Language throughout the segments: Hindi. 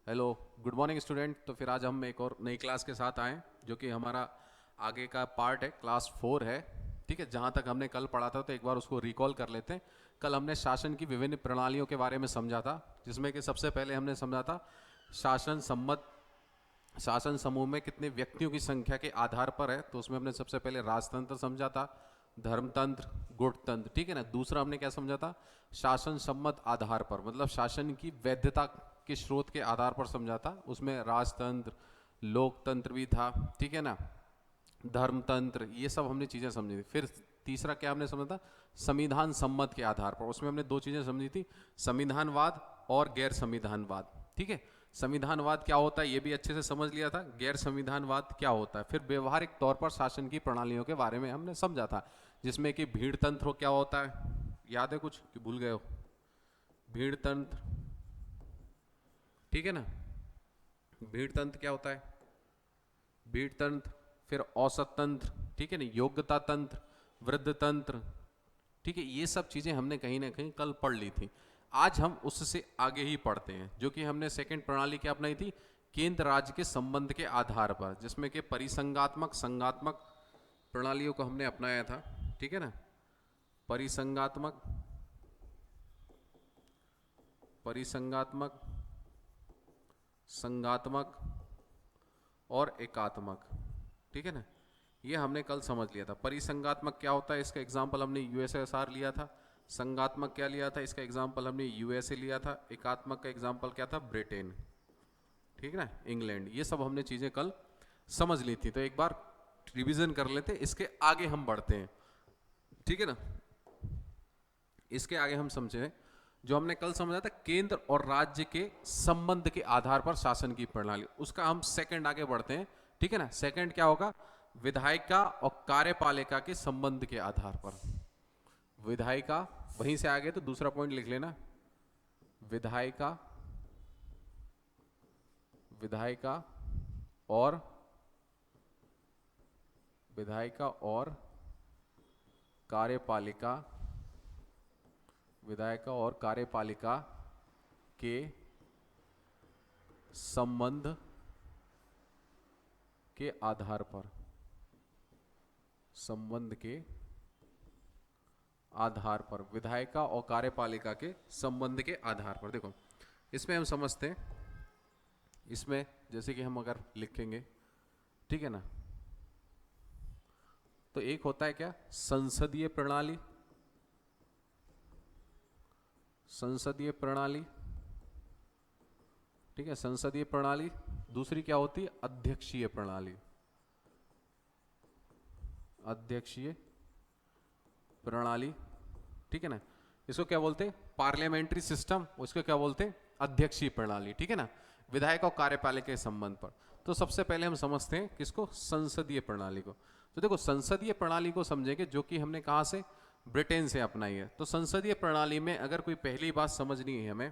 Hello, good morning student. तो फिर आज हम एक और नई क्लास के साथ आए जो कि हमारा आगे का पार्ट है, क्लास 4 है। ठीक है, जहाँ तक हमने कल पढ़ा था तो एक बार उसको रिकॉल कर लेते हैं। कल हमने शासन की विभिन्न प्रणालियों के बारे में समझा था, जिसमें कि सबसे पहले हमने समझा था शासन सम्मत शासन समूह में कितने व्यक्तियों की संख्या के आधार पर है। तो उसमें हमने सबसे पहले राजतंत्र समझा था, धर्मतंत्र, गुटतंत्र। ठीक है ना। दूसरा हमने क्या समझा था, शासन सम्मत आधार पर, मतलब शासन की वैधता के स्रोत के आधार पर समझा था। उसमें राजतंत्र, लोकतंत्र भी था। ठीक है ना, धर्मतंत्र, ये सब हमने चीज़ें समझी थी। फिर तीसरा क्या हमने समझा था, संविधान सम्मत के आधार पर। उसमें हमने दो चीज़ें समझी थी, संविधानवाद और गैर संविधानवाद। ठीक है, संविधानवाद क्या होता है ये भी अच्छे से समझ लिया था, गैर संविधानवाद क्या होता है। फिर व्यवहारिक तौर पर शासन की प्रणालियों के बारे में हमने समझा था, जिसमें कि भीड़ तंत्र क्या होता है, याद है कुछ कि भूल गए हो? भीड़ तंत्र, ठीक है ना। भीड़ तंत्र क्या होता है, भीड़ तंत्र। फिर औसत तंत्र, ठीक है ना, योग्यता तंत्र, वृद्ध तंत्र। ठीक है, ये सब चीजें हमने कहीं ना कहीं कल पढ़ ली थी। आज हम उससे आगे ही पढ़ते हैं, जो कि हमने सेकंड प्रणाली क्या अपनाई थी, केंद्र राज्य के संबंध के आधार पर, जिसमें कि परिसंगात्मक संघात्मक प्रणालियों को हमने अपनाया था। ठीक है ना, परिसंगात्मक परिसंगात्मक संघात्मक और एकात्मक। ठीक है ना, ये हमने कल समझ लिया था। परिसंगात्मक क्या होता है, इसका एग्जाम्पल हमने यूएसएसआर लिया था। संघात्मक क्या लिया था, इसका एग्जाम्पल हमने यूएसए लिया था। एकात्मक का एग्जाम्पल क्या था, ब्रिटेन। ठीक है ना, इंग्लैंड। ये सब हमने चीजें कल समझ ली थी, तो एक बार रिवीजन कर लेते, इसके आगे हम बढ़ते हैं। ठीक है ना, इसके आगे हम समझे जो हमने कल समझा था, केंद्र और राज्य के संबंध के आधार पर शासन की प्रणाली, उसका हम सेकंड आगे बढ़ते हैं। ठीक है ना, सेकंड क्या होगा, विधायिका और कार्यपालिका के संबंध के आधार पर। विधायिका, वहीं से आगे तो दूसरा पॉइंट लिख लेना, विधायिका, विधायिका और विधायिका और कार्यपालिका, विधायिका और कार्यपालिका के संबंध के आधार पर, संबंध के आधार पर, विधायिका और कार्यपालिका के संबंध के आधार पर। देखो, इसमें हम समझते हैं, इसमें जैसे कि हम अगर लिखेंगे, ठीक है ना, तो एक होता है क्या, संसदीय प्रणाली, संसदीय प्रणाली। ठीक है, संसदीय प्रणाली। दूसरी क्या होती है, अध्यक्षीय प्रणाली, अध्यक्षीय प्रणाली। ठीक है ना, इसको क्या बोलते हैं, पार्लियामेंट्री सिस्टम, उसको क्या बोलते हैं, अध्यक्षीय प्रणाली। ठीक है ना, विधायक और कार्यपालिका के संबंध पर। तो सबसे पहले हम समझते हैं किसको, संसदीय प्रणाली को। तो देखो, संसदीय प्रणाली को समझेंगे, जो कि हमने कहां से, ब्रिटेन से अपनाई है। तो संसदीय प्रणाली में अगर कोई पहली बात समझनी है हमें,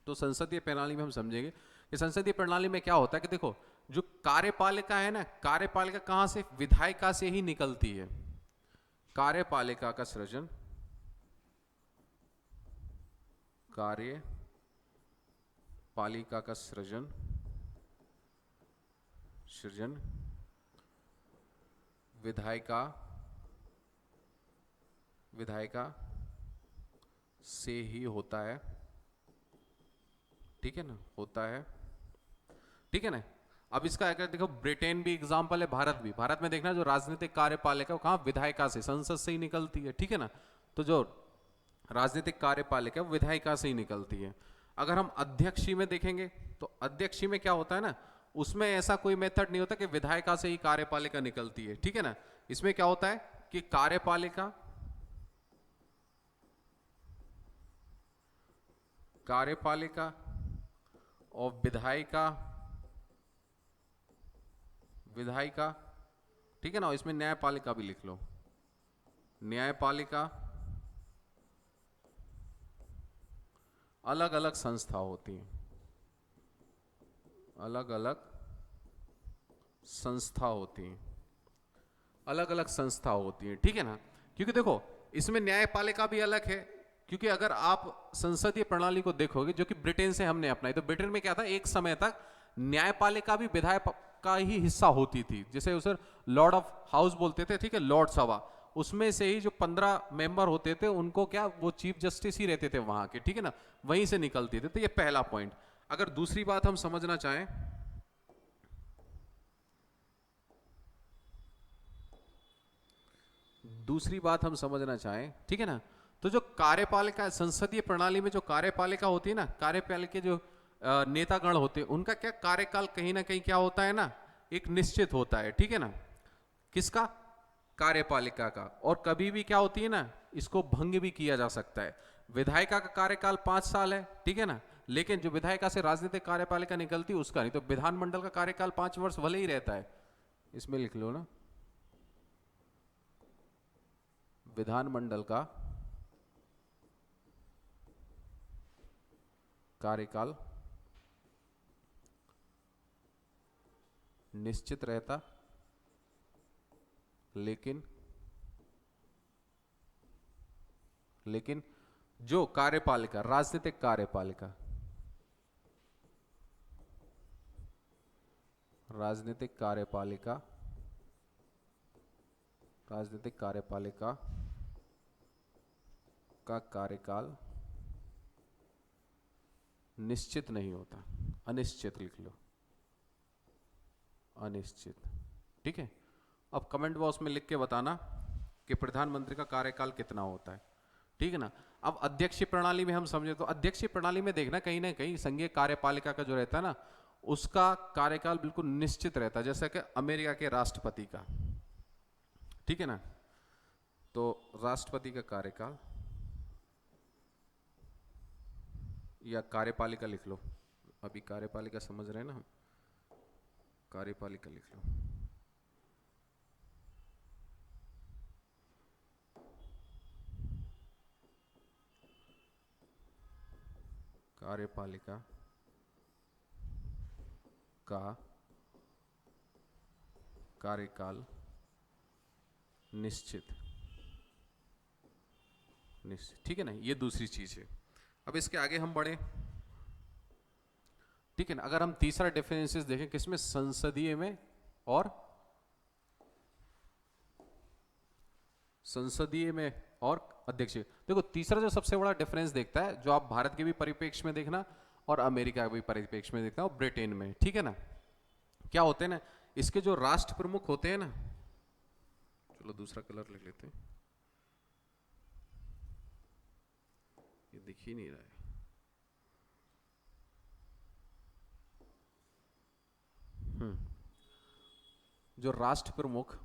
तो संसदीय प्रणाली में हम समझेंगे कि संसदीय प्रणाली में क्या होता है कि देखो, जो कार्यपालिका है ना, कार्यपालिका कहां से, विधायिका से ही निकलती है। कार्यपालिका का सृजन, कार्यपालिका का सृजन सृजन विधायिका, विधायिका से ही होता है। ठीक है ना, होता है। ठीक है ना। अब इसका अगर देखो, ब्रिटेन भी एग्जाम्पल है, भारत भी। भारत में देखना, जो राजनीतिक कार्यपालिका कहां, विधायिका से, संसद से ही निकलती है। ठीक है ना, तो जो राजनीतिक कार्यपालिका विधायिका से ही निकलती है। अगर हम अध्यक्षीय में देखेंगे, तो अध्यक्षीय में क्या होता है ना, उसमें ऐसा कोई मेथड नहीं होता कि विधायिका से ही कार्यपालिका निकलती है। ठीक है ना, इसमें क्या होता है कि कार्यपालिका, कार्यपालिका और विधायिका, विधायिका। ठीक है ना, इसमें न्यायपालिका भी लिख लो, न्यायपालिका, अलग अलग संस्था होती हैं, अलग अलग संस्था होती हैं, अलग अलग संस्था होती हैं। ठीक है ना, क्योंकि देखो, इसमें न्यायपालिका भी अलग है क्योंकि अगर आप संसदीय प्रणाली को देखोगे जो कि ब्रिटेन से हमने अपनाई, तो ब्रिटेन में क्या था, एक समय तक न्यायपालिका भी विधायक का ही हिस्सा होती थी, जिसे उसे लॉर्ड ऑफ हाउस बोलते थे, ठीक है, लॉर्ड सभा। उसमें से ही जो 15 मेंबर होते थे उनको क्या, वो चीफ जस्टिस ही रहते थे वहां के, ठीक है ना, वहीं से निकलते थे। तो ये पहला पॉइंट। अगर दूसरी बात हम समझना चाहें, ठीक है ना, तो जो कार्यपालिका संसदीय प्रणाली में जो कार्यपालिका होती है ना, कार्यपालिका जो नेतागण होते हैं, उनका क्या कार्यकाल कहीं ना कहीं क्या होता है ना, एक निश्चित होता है, ठीक है ना, किसका, कार्यपालिका का। और कभी भी क्या होती है ना, इसको भंग भी किया जा सकता है। विधायिका का कार्यकाल 5 साल है, ठीक है ना, लेकिन जो विधायिका से राजनीतिक कार्यपालिका निकलती है उसका नहीं। तो विधानमंडल का कार्यकाल 5 वर्ष भले ही रहता है, इसमें लिख लो ना, विधानमंडल का कार्यकाल निश्चित रहता, लेकिन जो कार्यपालिका, राजनीतिक कार्यपालिका, राजनीतिक कार्यपालिका राजनीतिक कार्यपालिका का कार्यकाल निश्चित नहीं होता, अनिश्चित लिख लो, अनिश्चित, ठीक है। अब कमेंट बॉक्स में लिख के बताना कि प्रधानमंत्री का कार्यकाल कितना होता है, ठीक है ना। अब अध्यक्षीय प्रणाली में हम समझे, तो अध्यक्षीय प्रणाली में देखना कहीं ना कहीं संघीय कार्यपालिका का जो रहता है ना, उसका कार्यकाल बिल्कुल निश्चित रहता है, जैसे कि अमेरिका के राष्ट्रपति का, ठीक है ना। तो राष्ट्रपति का कार्यकाल या कार्यपालिका लिख लो, अभी कार्यपालिका समझ रहे हैं ना हम, कार्यपालिका लिख लो। कार्यपालिका का कार्यकाल निश्चित, ठीक है ना, ये दूसरी चीज है। अब इसके आगे हम बढ़े, ठीक है ना। अगर हम तीसरा डिफरेंसेस देखें किसमें, संसदीय में और अध्यक्षीय। देखो तीसरा जो सबसे बड़ा डिफरेंस देखता है, जो आप भारत के भी परिप्रेक्ष्य में देखना और अमेरिका के भी परिप्रेक्ष्य में देखना और ब्रिटेन में, ठीक है ना, क्या होते हैं ना, इसके जो राष्ट्र प्रमुख होते हैं ना, चलो दूसरा कलर लिख लेते हैं, ये दिख ही नहीं रहा है, जो राष्ट्र प्रमुख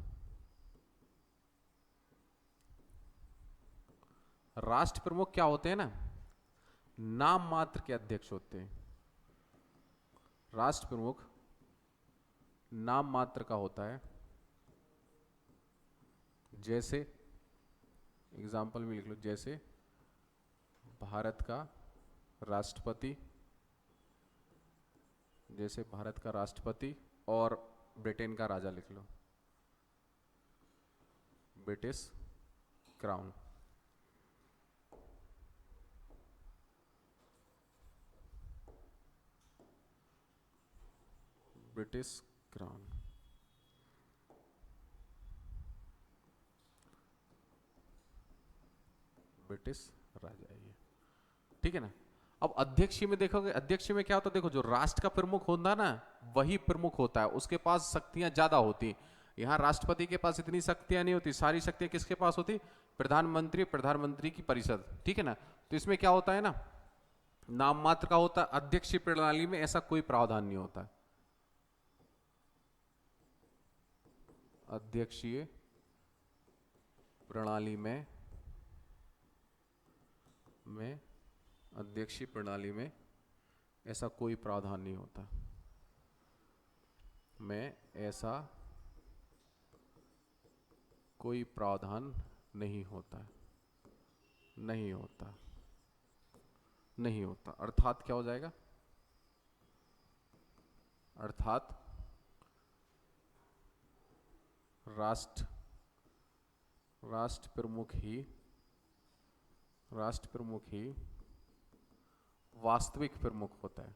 क्या होते हैं ना, नाम मात्र के अध्यक्ष होते हैं। राष्ट्र प्रमुख नाम मात्र का होता है, जैसे एग्जाम्पल में लिख लो, जैसे भारत का राष्ट्रपति, और ब्रिटेन का राजा लिख लो, British crown, British crown, British राजा, ये ठीक है ना। अब अध्यक्ष में देखोगे, अध्यक्ष में क्या होता है, देखो जो राष्ट्र का प्रमुख होता है ना, वही प्रमुख होता है, उसके पास शक्तियां ज्यादा होती। यहाँ राष्ट्रपति के पास इतनी शक्तियां नहीं होती, सारी शक्तियां किसके पास होती, प्रधानमंत्री की परिषद, ठीक है ना। तो इसमें क्या होता है ना, नाम मात्र का होता है। अध्यक्षीय प्रणाली में ऐसा कोई प्रावधान नहीं होता है। अध्यक्षीय प्रणाली में ऐसा कोई प्रावधान नहीं होता, ऐसा कोई प्रावधान नहीं होता, नहीं होता। अर्थात क्या हो जाएगा, अर्थात राष्ट्र प्रमुख ही राष्ट्र प्रमुख ही वास्तविक प्रमुख होता है।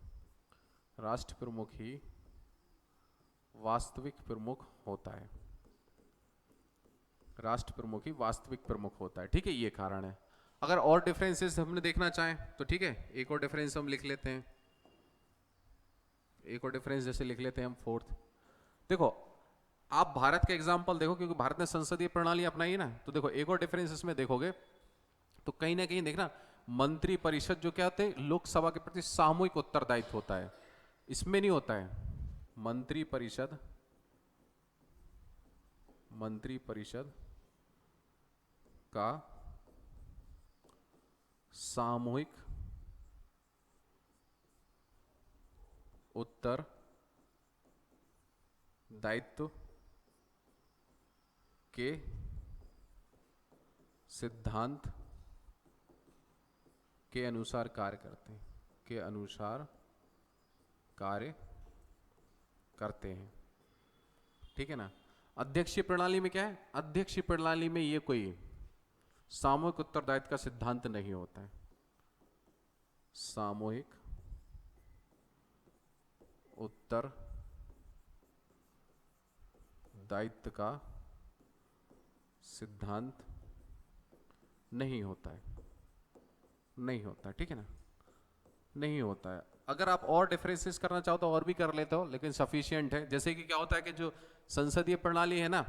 राष्ट्र प्रमुख ही वास्तविक प्रमुख होता है। राष्ट्र प्रमुख ही वास्तविक प्रमुख होता है, ठीक है, ये कारण है। अगर और डिफरेंसेस हमने देखना चाहें तो ठीक है, एक और डिफरेंस हम लिख लेते हैं। एक और डिफरेंस जैसे लिख लेते हैं हम फोर्थ। देखो आप भारत के एग्जाम्पल देखो, क्योंकि भारत ने संसदीय प्रणाली अपनाई है ना, तो देखो एक और डिफरेंस इसमें देखोगे तो कहीं ना कहीं देखना, मंत्री परिषद जो क्या होते हैं, लोकसभा के प्रति सामूहिक उत्तरदायित्व होता है, इसमें नहीं होता है। मंत्री परिषद का सामूहिक उत्तरदायित्व के सिद्धांत के अनुसार कार्य करते हैं, के अनुसार कार्य करते हैं, ठीक है ना। अध्यक्षीय प्रणाली में क्या है, अध्यक्षीय प्रणाली में ये कोई सामूहिक उत्तरदायित्व का सिद्धांत नहीं होता है। सामूहिक उत्तरदायित्व का सिद्धांत नहीं होता है, नहीं होता है, ठीक है ना, नहीं होता है। अगर आप और डिफरेंसेस करना चाहो तो और भी कर लेते हो, लेकिन सफिशिएंट है। जैसे कि क्या होता है कि जो संसदीय प्रणाली है ना,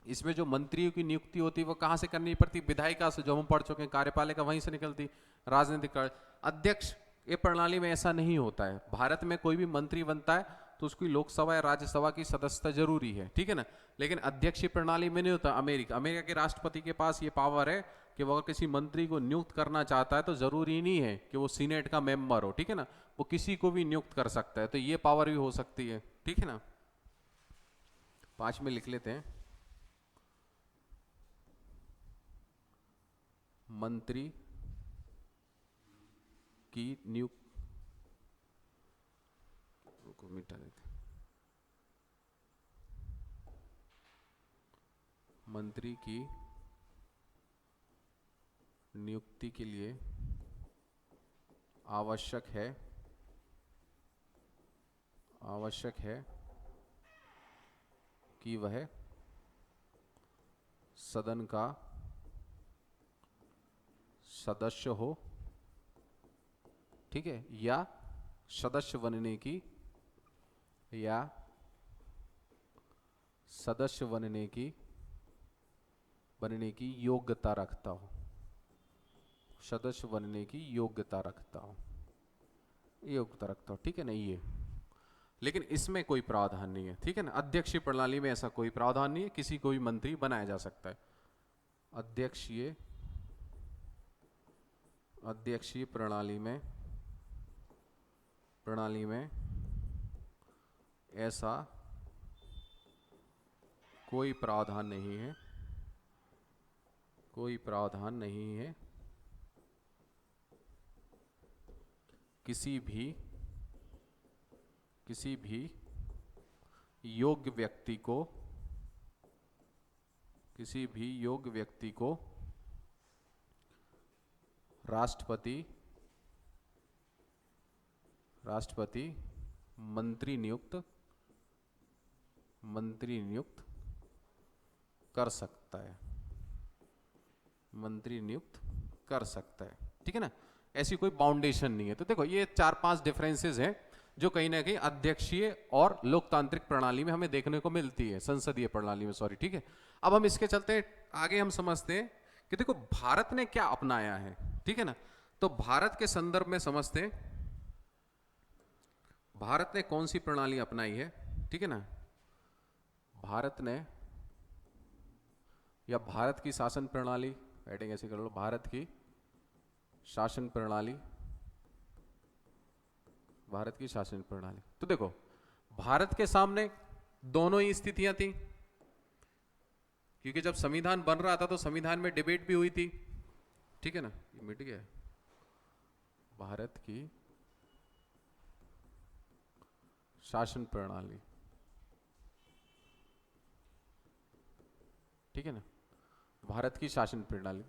इसमें जो मंत्रियों की नियुक्ति होती है वो कहां से करनी पड़ती, विधायिका से, जो हम पढ़ चुके हैं, कार्यपालिका वहीं से निकलती, राजनीतिक अध्यक्ष। ये प्रणाली में ऐसा नहीं होता है। भारत में कोई भी मंत्री बनता है तो उसकी लोकसभा या राज्यसभा की सदस्यता जरूरी है, ठीक है ना, लेकिन अध्यक्षीय प्रणाली में नहीं होता। अमेरिका के राष्ट्रपति के पास ये पावर है कि वो अगर किसी मंत्री को नियुक्त करना चाहता है तो जरूरी नहीं है कि वो सीनेट का मेंबर हो, ठीक है ना, वो किसी को भी नियुक्त कर सकता है, तो ये पावर भी हो सकती है, ठीक है ना। 5 में लिख लेते हैं, मंत्री की नियुक्ति को मिटा देते, मंत्री की नियुक्ति के लिए आवश्यक है कि वह सदन का सदस्य हो, ठीक है, या सदस्य बनने की योग्यता रखता हो, सदस्य बनने की योग्यता रखता हो, ठीक है ना ये। लेकिन इसमें कोई प्रावधान नहीं है, ठीक है ना, अध्यक्षीय प्रणाली में ऐसा कोई प्रावधान नहीं है, किसी को भी मंत्री बनाया जा सकता है। अध्यक्षीय प्रणाली में ऐसा कोई प्रावधान नहीं है, किसी भी योग्य व्यक्ति को राष्ट्रपति मंत्री नियुक्त कर सकता है, ठीक है ना, ऐसी कोई बाउंडेशन नहीं है। तो देखो ये 4-5 डिफरेंसेस हैं जो कहीं ना कहीं अध्यक्षीय और लोकतांत्रिक प्रणाली में हमें देखने को मिलती है, संसदीय प्रणाली में, सॉरी, ठीक है। अब हम इसके चलते आगे हम समझते हैं कि देखो भारत ने क्या अपनाया है, ठीक है ना। तो भारत के संदर्भ में समझते हैं भारत ने कौन सी प्रणाली अपनाई है, ठीक है ना। भारत ने, या भारत की शासन प्रणाली, हेडिंग ऐसे कर लो, भारत की शासन प्रणाली। तो देखो भारत के सामने दोनों ही स्थितियां थी, क्योंकि जब संविधान बन रहा था तो संविधान में डिबेट भी हुई थी, ठीक है ना, ये मिट गया। भारत की शासन प्रणाली, ठीक है ना, भारत की शासन प्रणाली।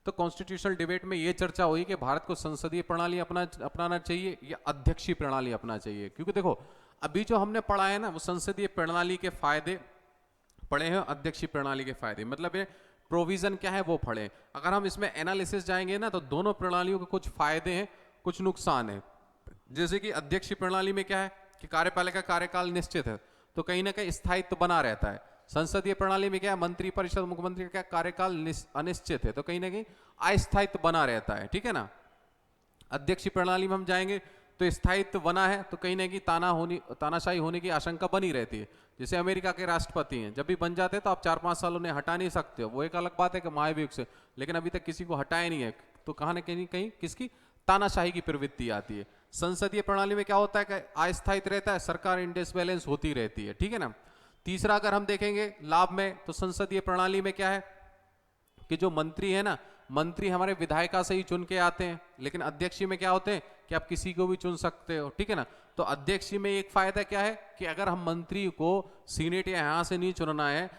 तो कॉन्स्टिट्यूशनल डिबेट में ये चर्चा हुई कि भारत को संसदीय प्रणाली अपनाना चाहिए या अध्यक्षीय प्रणाली अपनाना चाहिए। क्योंकि देखो अभी जो हमने पढ़ा है ना वो संसदीय प्रणाली के फायदे पढ़े हैं, अध्यक्षीय प्रणाली के फायदे, मतलब ये प्रोविजन क्या है वो पढ़े। अगर हम इसमें एनालिसिस जाएंगे ना तो दोनों प्रणालियों के कुछ फायदे हैं कुछ नुकसान है। जैसे कि अध्यक्षीय प्रणाली में क्या है कि कार्यपालिका कार्यकाल निश्चित है तो कहीं ना कहीं स्थायित्व बना रहता है। संसदीय प्रणाली में क्या है मंत्री परिषद मुख्यमंत्री का क्या कार्यकाल अनिश्चित है तो कहीं ना कहीं अस्थायित्व बना रहता है, ठीक है ना। अध्यक्षीय प्रणाली में हम जाएंगे तो स्थायित्व बना है तो कहीं ना कहीं तानाशाही होने की आशंका बनी रहती है। जैसे अमेरिका के राष्ट्रपति हैं जब भी बन जाते हैं तो आप 4-5 साल उन्हें हटा नहीं सकते हो, वो एक अलग बात है कि महाभियोग से, लेकिन अभी तक किसी को हटाया नहीं है तो कहीं ना कहीं किसकी तानाशाही की प्रवृत्ति आती है। संसदीय प्रणाली में क्या होता है कि अस्थायित्व रहता है, सरकार इंडिसबैलेंस होती रहती है, ठीक है ना। तीसरा अगर हम देखेंगे लाभ में तो संसदीय प्रणाली में क्या है कि जो मंत्री है ना मंत्री हमारे विधायिका से ही चुन के आते हैं, लेकिन अध्यक्षीय में क्या होते हैं कि आप किसी को भी चुन सकते हो, ठीक है ना। तो अध्यक्षीय में एक फायदा क्या है कि अगर हम मंत्री को सीनेट या यहां से नहीं चुनना है,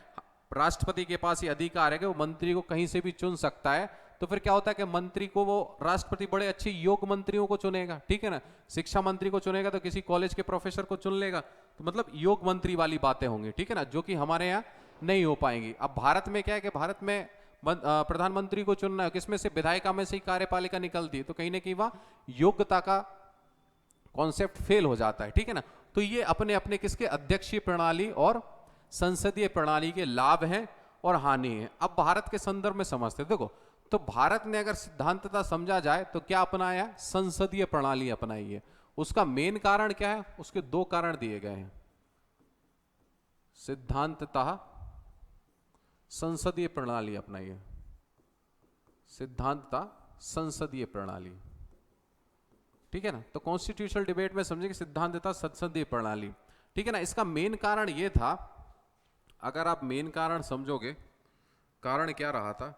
राष्ट्रपति के पास ये अधिकार है कि वो मंत्री को कहीं से भी चुन सकता है, तो फिर क्या होता है कि मंत्री को वो राष्ट्रपति बड़े अच्छे योग्य मंत्रियों को चुनेगा, ठीक है ना। शिक्षा मंत्री को चुनेगा तो किसी कॉलेज के प्रोफेसर को चुन लेगा, तो मतलब योग्य मंत्री वाली बातें होंगी, ठीक है ना, जो कि हमारे यहाँ नहीं हो पाएंगी। अब भारत में क्या है कि भारत में प्रधानमंत्री को चुनना है, किसमें से विधायिका में से ही कार्यपालिका निकलती है, तो कहीं ना कहीं वहां योग्यता का कॉन्सेप्ट फेल हो जाता है, ठीक है ना। तो ये अपने अपने किसके अध्यक्षीय प्रणाली और संसदीय प्रणाली के लाभ हैं और हानि है। अब भारत के संदर्भ में समझते देखो, तो भारत ने अगर सिद्धांतता समझा जाए तो क्या अपनाया, संसदीय प्रणाली अपनाई है। उसका मेन कारण क्या है, उसके दो कारण दिए गए हैं। सिद्धांतता संसदीय प्रणाली अपनाई है, सिद्धांतता संसदीय प्रणाली, ठीक है ना। तो कॉन्स्टिट्यूशनल डिबेट में समझे कि सिद्धांतता संसदीय प्रणाली, ठीक है ना। इसका मेन कारण यह था, अगर आप मेन कारण समझोगे कारण क्या रहा था,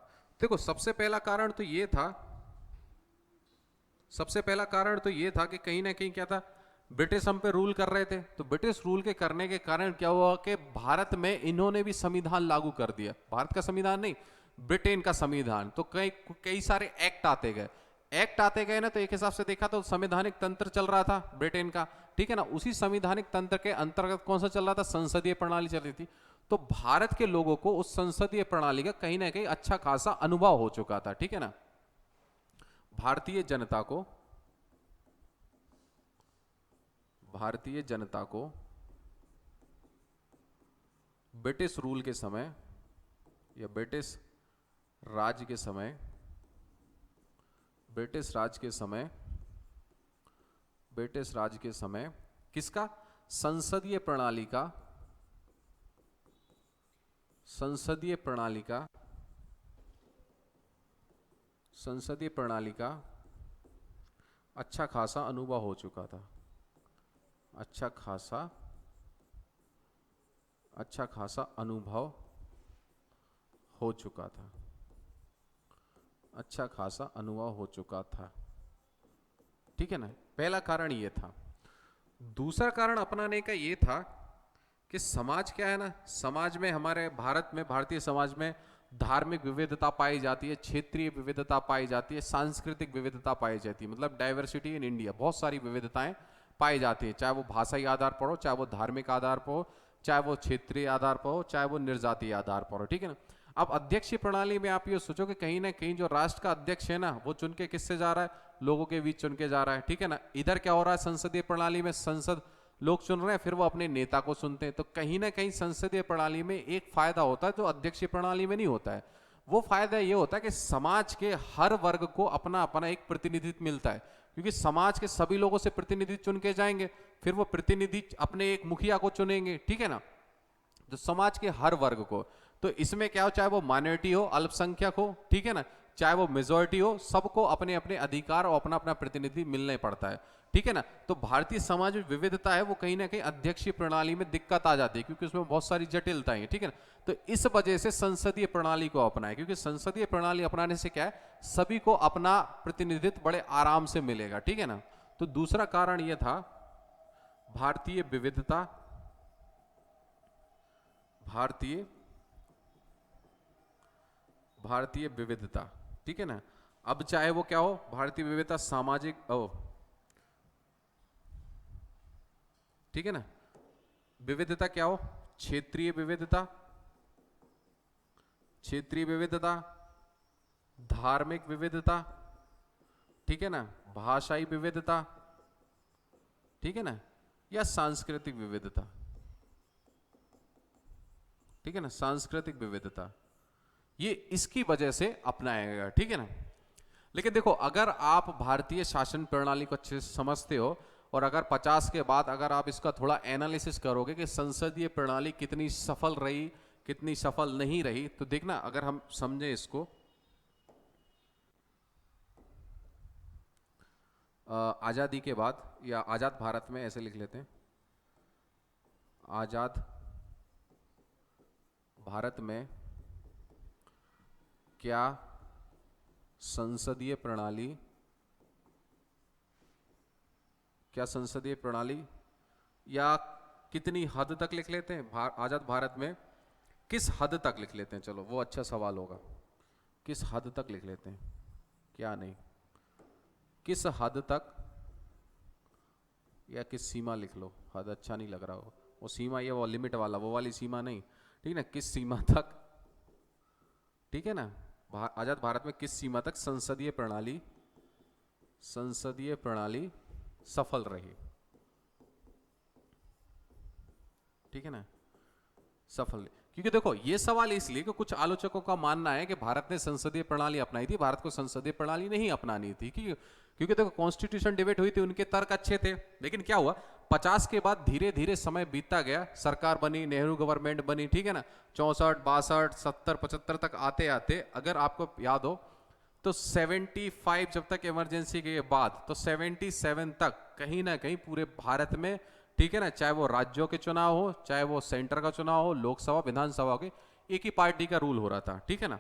देखो सबसे पहला कारण तो यह था, सबसे पहला कारण तो यह था कि कहीं ना कहीं क्या था, ब्रिटिश हम पे रूल कर रहे थे, तो ब्रिटिश रूल के करने के कारण क्या हुआ कि भारत में इन्होंने भी संविधान लागू कर दिया। भारत का संविधान नहीं, ब्रिटेन का संविधान। तो कई सारे एक्ट आते गए ना, तो एक हिसाब से देखा तो संवैधानिक तंत्र चल रहा था ब्रिटेन का, ठीक है ना। उसी संवैधानिक तंत्र के अंतर्गत कौन सा चल रहा था, संसदीय प्रणाली चल रही थी। तो भारत के लोगों को उस संसदीय प्रणाली का कहीं ना कहीं अच्छा खासा अनुभव हो चुका था, ठीक है ना। भारतीय जनता को ब्रिटिश रूल के समय या ब्रिटिश राज के समय किसका, संसदीय प्रणाली का अच्छा खासा अनुभव हो चुका था, अच्छा खासा अनुभव हो चुका था, ठीक है ना। पहला कारण ये था। दूसरा कारण अपनाने का ये था कि समाज क्या है ना, समाज में हमारे भारतीय समाज में धार्मिक विविधता पाई जाती है, क्षेत्रीय विविधता पाई जाती है, सांस्कृतिक विविधता पाई जाती है, मतलब डाइवर्सिटी इन इंडिया, बहुत सारी विविधताएं पाई जाती है, चाहे वो भाषाई आधार पर हो, चाहे वो धार्मिक आधार पर हो, चाहे वो क्षेत्रीय आधार पर हो, चाहे वो निर्जातीय आधार पर हो, ठीक है ना। अब अध्यक्षीय प्रणाली में आप ये सोचो कि कहीं ना कहीं जो राष्ट्र का अध्यक्ष है ना वो चुन के किससे जा रहा है, लोगों के बीच चुन के जा रहा है, ठीक है ना। इधर क्या हो रहा है, संसदीय प्रणाली में संसद लोग चुन रहे हैं, फिर वो अपने नेता को सुनते हैं। तो कहीं ना कहीं संसदीय प्रणाली में एक फायदा होता है जो अध्यक्षीय प्रणाली में नहीं होता है। वो फायदा ये होता है कि समाज के हर वर्ग को अपना अपना एक प्रतिनिधित्व मिलता है, क्योंकि समाज के सभी लोगों से प्रतिनिधि चुन के जाएंगे, फिर वो प्रतिनिधि अपने एक मुखिया को चुनेंगे, ठीक है ना। तो समाज के हर वर्ग को, तो इसमें क्या हो, चाहे वो माइनॉरिटी हो, अल्पसंख्यक हो, ठीक है ना, चाहे वो मेजॉरिटी हो, सबको अपने अपने अधिकार और अपना अपना प्रतिनिधि मिलने पड़ता है, ठीक है ना। तो भारतीय समाज में विविधता है वो कहीं ना कहीं अध्यक्षीय प्रणाली में दिक्कत आ जाती है, क्योंकि उसमें बहुत सारी जटिलताएं हैं, ठीक है ना। तो इस वजह से संसदीय प्रणाली को अपनाए, क्योंकि संसदीय प्रणाली अपनाने से क्या है, सभी को अपना प्रतिनिधित्व बड़े आराम से मिलेगा, ठीक है ना। तो दूसरा कारण यह था, भारतीय विविधता, ठीक है ना। अब चाहे वो क्या हो, भारतीय विविधता, सामाजिक ओ, ठीक है ना, विविधता क्या हो, क्षेत्रीय विविधता, क्षेत्रीय विविधता, धार्मिक विविधता, ठीक है ना, भाषाई विविधता, ठीक है ना, या सांस्कृतिक विविधता, ठीक है ना, सांस्कृतिक विविधता, ये इसकी वजह से अपनाया गया, ठीक है ना। लेकिन देखो, अगर आप भारतीय शासन प्रणाली को अच्छे से समझते हो और अगर 50 के बाद अगर आप इसका थोड़ा एनालिसिस करोगे कि संसदीय प्रणाली कितनी सफल रही, कितनी सफल नहीं रही, तो देखना, अगर हम समझे इसको, आजादी के बाद या आजाद भारत में, ऐसे लिख लेते हैं, आजाद भारत में क्या संसदीय प्रणाली, क्या संसदीय प्रणाली, या कितनी हद तक लिख लेते हैं, आजाद भारत में किस हद तक लिख लेते हैं, चलो वो अच्छा सवाल होगा, किस हद तक लिख लेते हैं, क्या नहीं, किस हद तक, या किस सीमा लिख लो, हद अच्छा नहीं लग रहा हो, वो सीमा, ये वो लिमिट वाला, वो वाली सीमा नहीं, ठीक है ना, किस सीमा तक, ठीक है ना, आजाद भारत में किस सीमा तक संसदीय प्रणाली, संसदीय प्रणाली सफल रही, ठीक है ना, सफल। क्योंकि देखो, ये सवाल इसलिए कि कुछ आलोचकों का मानना है कि भारत ने संसदीय प्रणाली अपनाई थी, भारत को संसदीय प्रणाली नहीं अपनानी थी, क्योंकि देखो कॉन्स्टिट्यूशन डिबेट हुई थी, उनके तर्क अच्छे थे, लेकिन क्या हुआ, 50 के बाद धीरे धीरे समय बीतता गया, सरकार बनी, नेहरू गवर्नमेंट बनी, ठीक है ना, 64, 62, 70, 75 तक आते आते, अगर आपको याद हो तो 75 जब तक इमरजेंसी के बाद, तो 77 तक कहीं ना कहीं पूरे भारत में, ठीक है ना, चाहे वो राज्यों के चुनाव हो, चाहे वो सेंटर का चुनाव हो, लोकसभा विधानसभा के, एक ही पार्टी का रूल हो रहा था, ठीक है ना,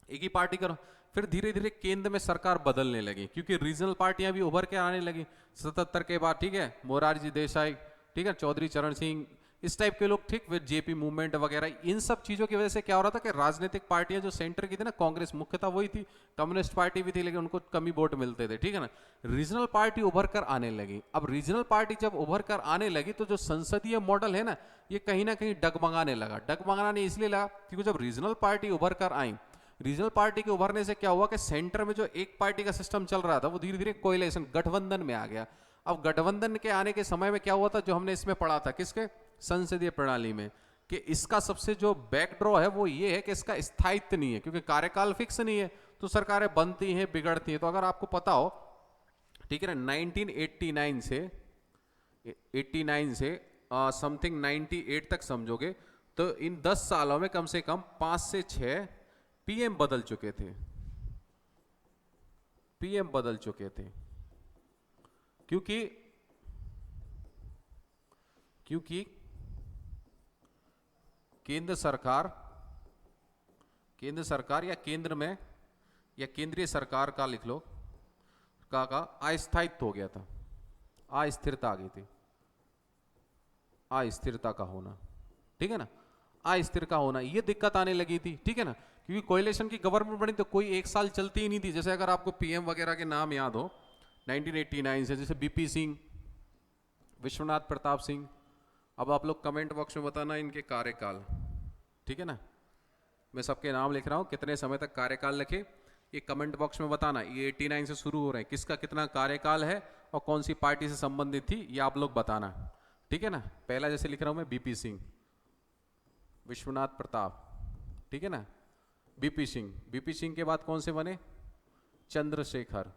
एक ही पार्टी का। फिर धीरे धीरे केंद्र में सरकार बदलने लगी, क्योंकि रीजनल पार्टियां भी उभर के आने लगी 77 के बाद, ठीक है, मोरारजी देसाई, ठीक है, चौधरी चरण सिंह, इस टाइप के लोग, ठीक, विद जेपी मूवमेंट वगैरह, इन सब चीजों की वजह से क्या हो रहा था कि राजनीतिक पार्टियां जो सेंटर की थी ना, कांग्रेस मुख्यतः वही थी, कम्युनिस्ट पार्टी भी थी, लेकिन उनको कमी वोट मिलते थे, ठीक है ना, रीजनल पार्टी उभर कर आने लगी। अब रीजनल पार्टी जब उभर कर आने लगी, तो जो संसदीय मॉडल है ना, ये कहीं ना कहीं डगमगाने लगा। डगमगाने इसलिए लगा क्योंकि जब रीजनल पार्टी उभर कर आई, रीजनल पार्टी के उभरने से क्या हुआ कि सेंटर में जो एक पार्टी का सिस्टम चल रहा था, वो धीरे धीरे कोएलिशन, गठबंधन में आ गया। अब गठबंधन के आने के समय में क्या हुआ था, जो हमने इसमें पढ़ा था, किसके, संसदीय प्रणाली में, कि इसका सबसे जो बैकड्रॉ है वो ये है कि इसका स्थायित्व नहीं है, क्योंकि कार्यकाल फिक्स नहीं है, तो सरकारें बनती हैं, बिगड़ती हैं। तो अगर आपको पता हो, ठीक है ना, 1989 से 89 से समथिंग 98 तक समझोगे, तो इन 10 सालों में कम से कम 5 से 6 पीएम बदल चुके थे, पीएम बदल चुके थे, क्योंकि क्योंकि केंद्र सरकार या केंद्र में, या केंद्रीय सरकार का लिख लो, का अस्थायित्व हो गया था, अस्थिरता आ गई थी, अस्थिरता का होना, ठीक है ना, अस्थिर का होना, ये दिक्कत आने लगी थी, ठीक है ना, क्योंकि कोएलिशन की गवर्नमेंट बनी तो कोई एक साल चलती ही नहीं थी। जैसे अगर आपको पीएम वगैरह के नाम याद हो 1989 से, जैसे बीपी सिंह, विश्वनाथ प्रताप सिंह, अब आप लोग कमेंट बॉक्स में बताना इनके कार्यकाल, ठीक है ना, मैं सबके नाम लिख रहा हूं, कितने समय तक कार्यकाल रखे, ये कमेंट बॉक्स में बताना। ये 89 से शुरू हो रहे हैं, किसका कितना कार्यकाल है और कौन सी पार्टी से संबंधित थी, ये आप लोग बताना, ठीक है ना। पहला जैसे लिख रहा हूं मैं, बीपी सिंह, विश्वनाथ प्रताप, ठीक है ना, बीपी सिंह, बीपी सिंह के बाद कौन से बने, चंद्रशेखर,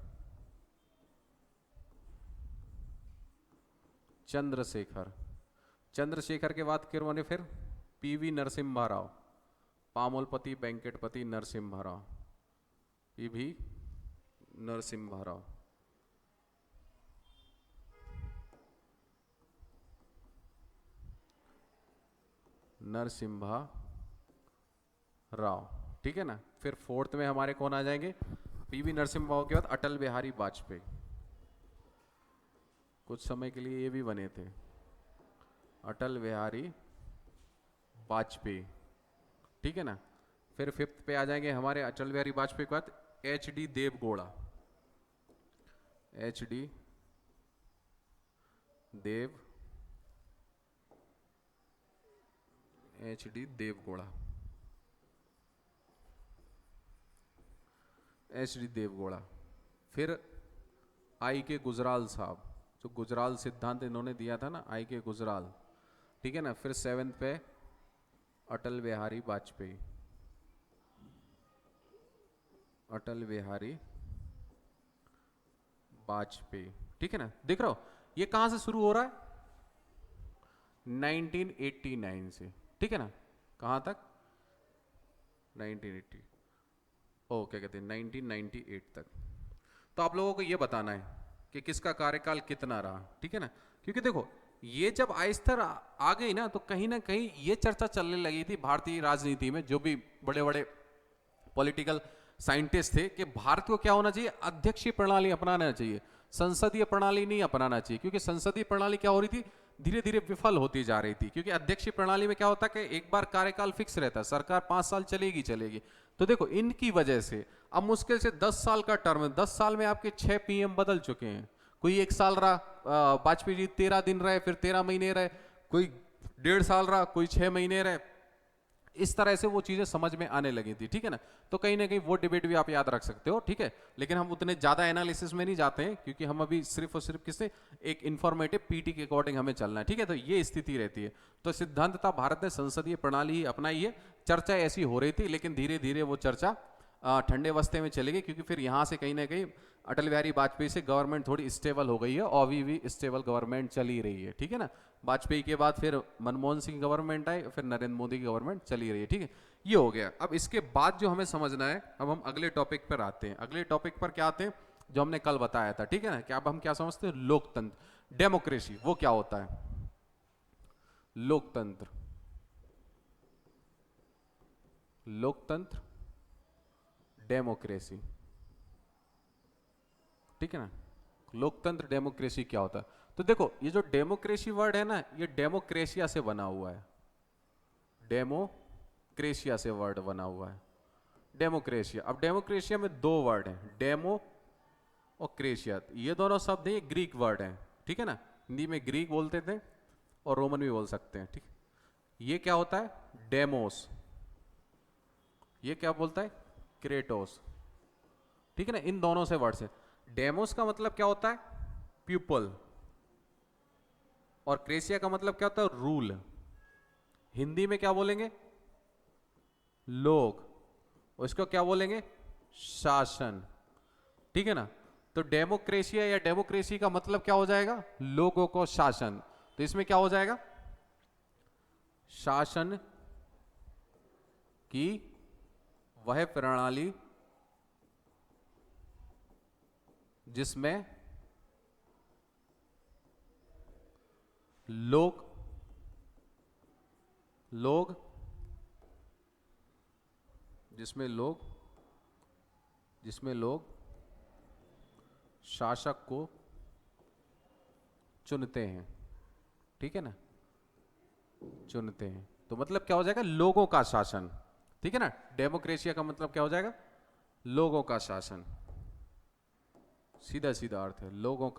चंद्रशेखर, चंद्रशेखर के बाद फिर बने फिर पीवी नरसिम्हा राव, पामोलपति वेंकटपति नरसिम्हा राव, पीवी नरसिम्हा राव, नरसिम्हा राव, ठीक है ना। फिर फोर्थ में हमारे कौन आ जाएंगे, पीवी नरसिम्हा राव के बाद अटल बिहारी वाजपेयी, कुछ समय के लिए ये भी बने थे, अटल बिहारी वाजपेयी, ठीक है ना। फिर फिफ्थ पे आ जाएंगे हमारे अटल बिहारी वाजपेयी के बाद H D Deve Gowda, H D Dev, H D Deve Gowda, H D Deve Gowda. फिर आई के गुजराल साहब, जो गुजराल सिद्धांत इन्होंने दिया था ना, आई के गुजराल, ठीक है ना। फिर 7th पे अटल बिहारी वाजपेयी, अटल बिहारी वाजपेयी, ठीक है ना। देख रहे हो ये कहां से शुरू हो रहा है, 1989 से, ठीक है ना। कहां तक, 1980, ओ क्या कहते हैं 1998 तक। तो आप लोगों को ये बताना है कि किसका कार्यकाल कितना रहा, ठीक है ना। क्योंकि देखो ये जब आहिस्ता आ गई ना, तो कहीं ना कहीं ये चर्चा चलने लगी थी भारतीय राजनीति में, जो भी बड़े बड़े पॉलिटिकल साइंटिस्ट थे, कि भारत को क्या होना चाहिए, अध्यक्षीय प्रणाली अपनाना चाहिए, संसदीय प्रणाली नहीं अपनाना चाहिए। क्योंकि संसदीय प्रणाली क्या हो रही थी, धीरे धीरे विफल होती जा रही थी। क्योंकि अध्यक्षीय प्रणाली में क्या होता है कि एक बार कार्यकाल फिक्स रहता है, सरकार 5 साल चलेगी चलेगी। तो देखो इनकी वजह से अब मुश्किल से 10 साल का टर्म है, 10 साल में आपके 6 पीएम बदल चुके हैं। कोई 1 साल रहा, वाजपेयी जी 13 दिन रहे, फिर 13 महीने रहे, कोई 1.5 साल रहा, कोई 6 महीने रहे। इस तरह से वो चीजें समझ में आने लगी थी, ठीक है ना। तो कहीं ना कहीं वो डिबेट भी आप याद रख सकते हो, ठीक है। लेकिन हम उतने ज्यादा एनालिसिस में नहीं जाते हैं, क्योंकि हम अभी सिर्फ और सिर्फ किससे, एक इंफॉर्मेटिव पीटी के अकॉर्डिंग हमें चलना है, ठीक है। तो ये स्थिति रहती है। तो सिद्धांततः भारत ने संसदीय प्रणाली ही अपनाई है। चर्चा ऐसी हो रही थी, लेकिन धीरे धीरे वो चर्चा ठंडे वस्ते में चली गई, क्योंकि फिर यहाँ से कहीं ना कहीं अटल बिहारी वाजपेयी से गवर्नमेंट थोड़ी स्टेबल हो गई है, और अभी भी स्टेबल गवर्नमेंट चली रही है, ठीक है ना। वाजपेयी के बाद फिर मनमोहन सिंह गवर्नमेंट आई, फिर नरेंद्र मोदी की गवर्नमेंट चली रही है, ठीक है। ये हो गया। अब इसके बाद जो हमें समझना है, अब हम अगले टॉपिक पर आते हैं। अगले टॉपिक पर क्या आते हैं, जो हमने कल बताया था, ठीक है ना। कि अब हम क्या समझते हैं, लोकतंत्र, डेमोक्रेसी, वो क्या होता है, लोकतंत्र, लोकतंत्र, डेमोक्रेसी, ठीक है ना। लोकतंत्र डेमोक्रेसी क्या होता है, तो देखो ये जो डेमोक्रेसी वर्ड है ना, ये डेमोक्रेशिया से बना हुआ है, डेमोक्रेशिया से वर्ड बना हुआ है, डेमोक्रेशिया। अब डेमोक्रेशिया में 2 वर्ड हैं, डेमो और क्रेशिया। ये दोनों शब्द हैं, ये ग्रीक वर्ड हैं, ठीक है ना। हिंदी में ग्रीक बोलते थे और रोमन भी बोल सकते हैं, ठीक। ये क्या होता है, डेमोस, ये क्या बोलता है, क्रेटोस, ठीक है ना। इन दोनों से वर्ड से, डेमोस का मतलब क्या होता है, पीपल, और क्रेशिया का मतलब क्या होता है, रूल। हिंदी में क्या बोलेंगे, लोग, और इसको क्या बोलेंगे, शासन, ठीक है ना। तो डेमोक्रेशिया या डेमोक्रेसी का मतलब क्या हो जाएगा, लोगों को शासन। तो इसमें क्या हो जाएगा, शासन की वह प्रणाली जिसमें लोग जिसमें लोग शासक को चुनते हैं, ठीक है ना, चुनते हैं। तो मतलब क्या हो जाएगा, लोगों का शासन, ठीक है ना। डेमोक्रेशिया का मतलब क्या हो जाएगा, लोगों का शासन, सीधा सीधा अर्थ है, लोगों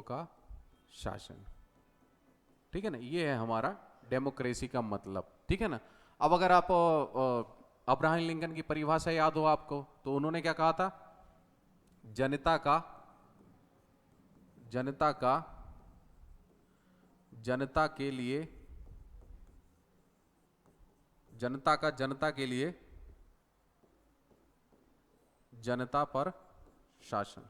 का शासन, ठीक है ना। ये है हमारा डेमोक्रेसी का मतलब, ठीक है ना। अब अगर आप अब्राहम लिंकन की परिभाषा याद हो आपको, तो उन्होंने क्या कहा था, जनता का जनता के लिए, जनता पर शासन,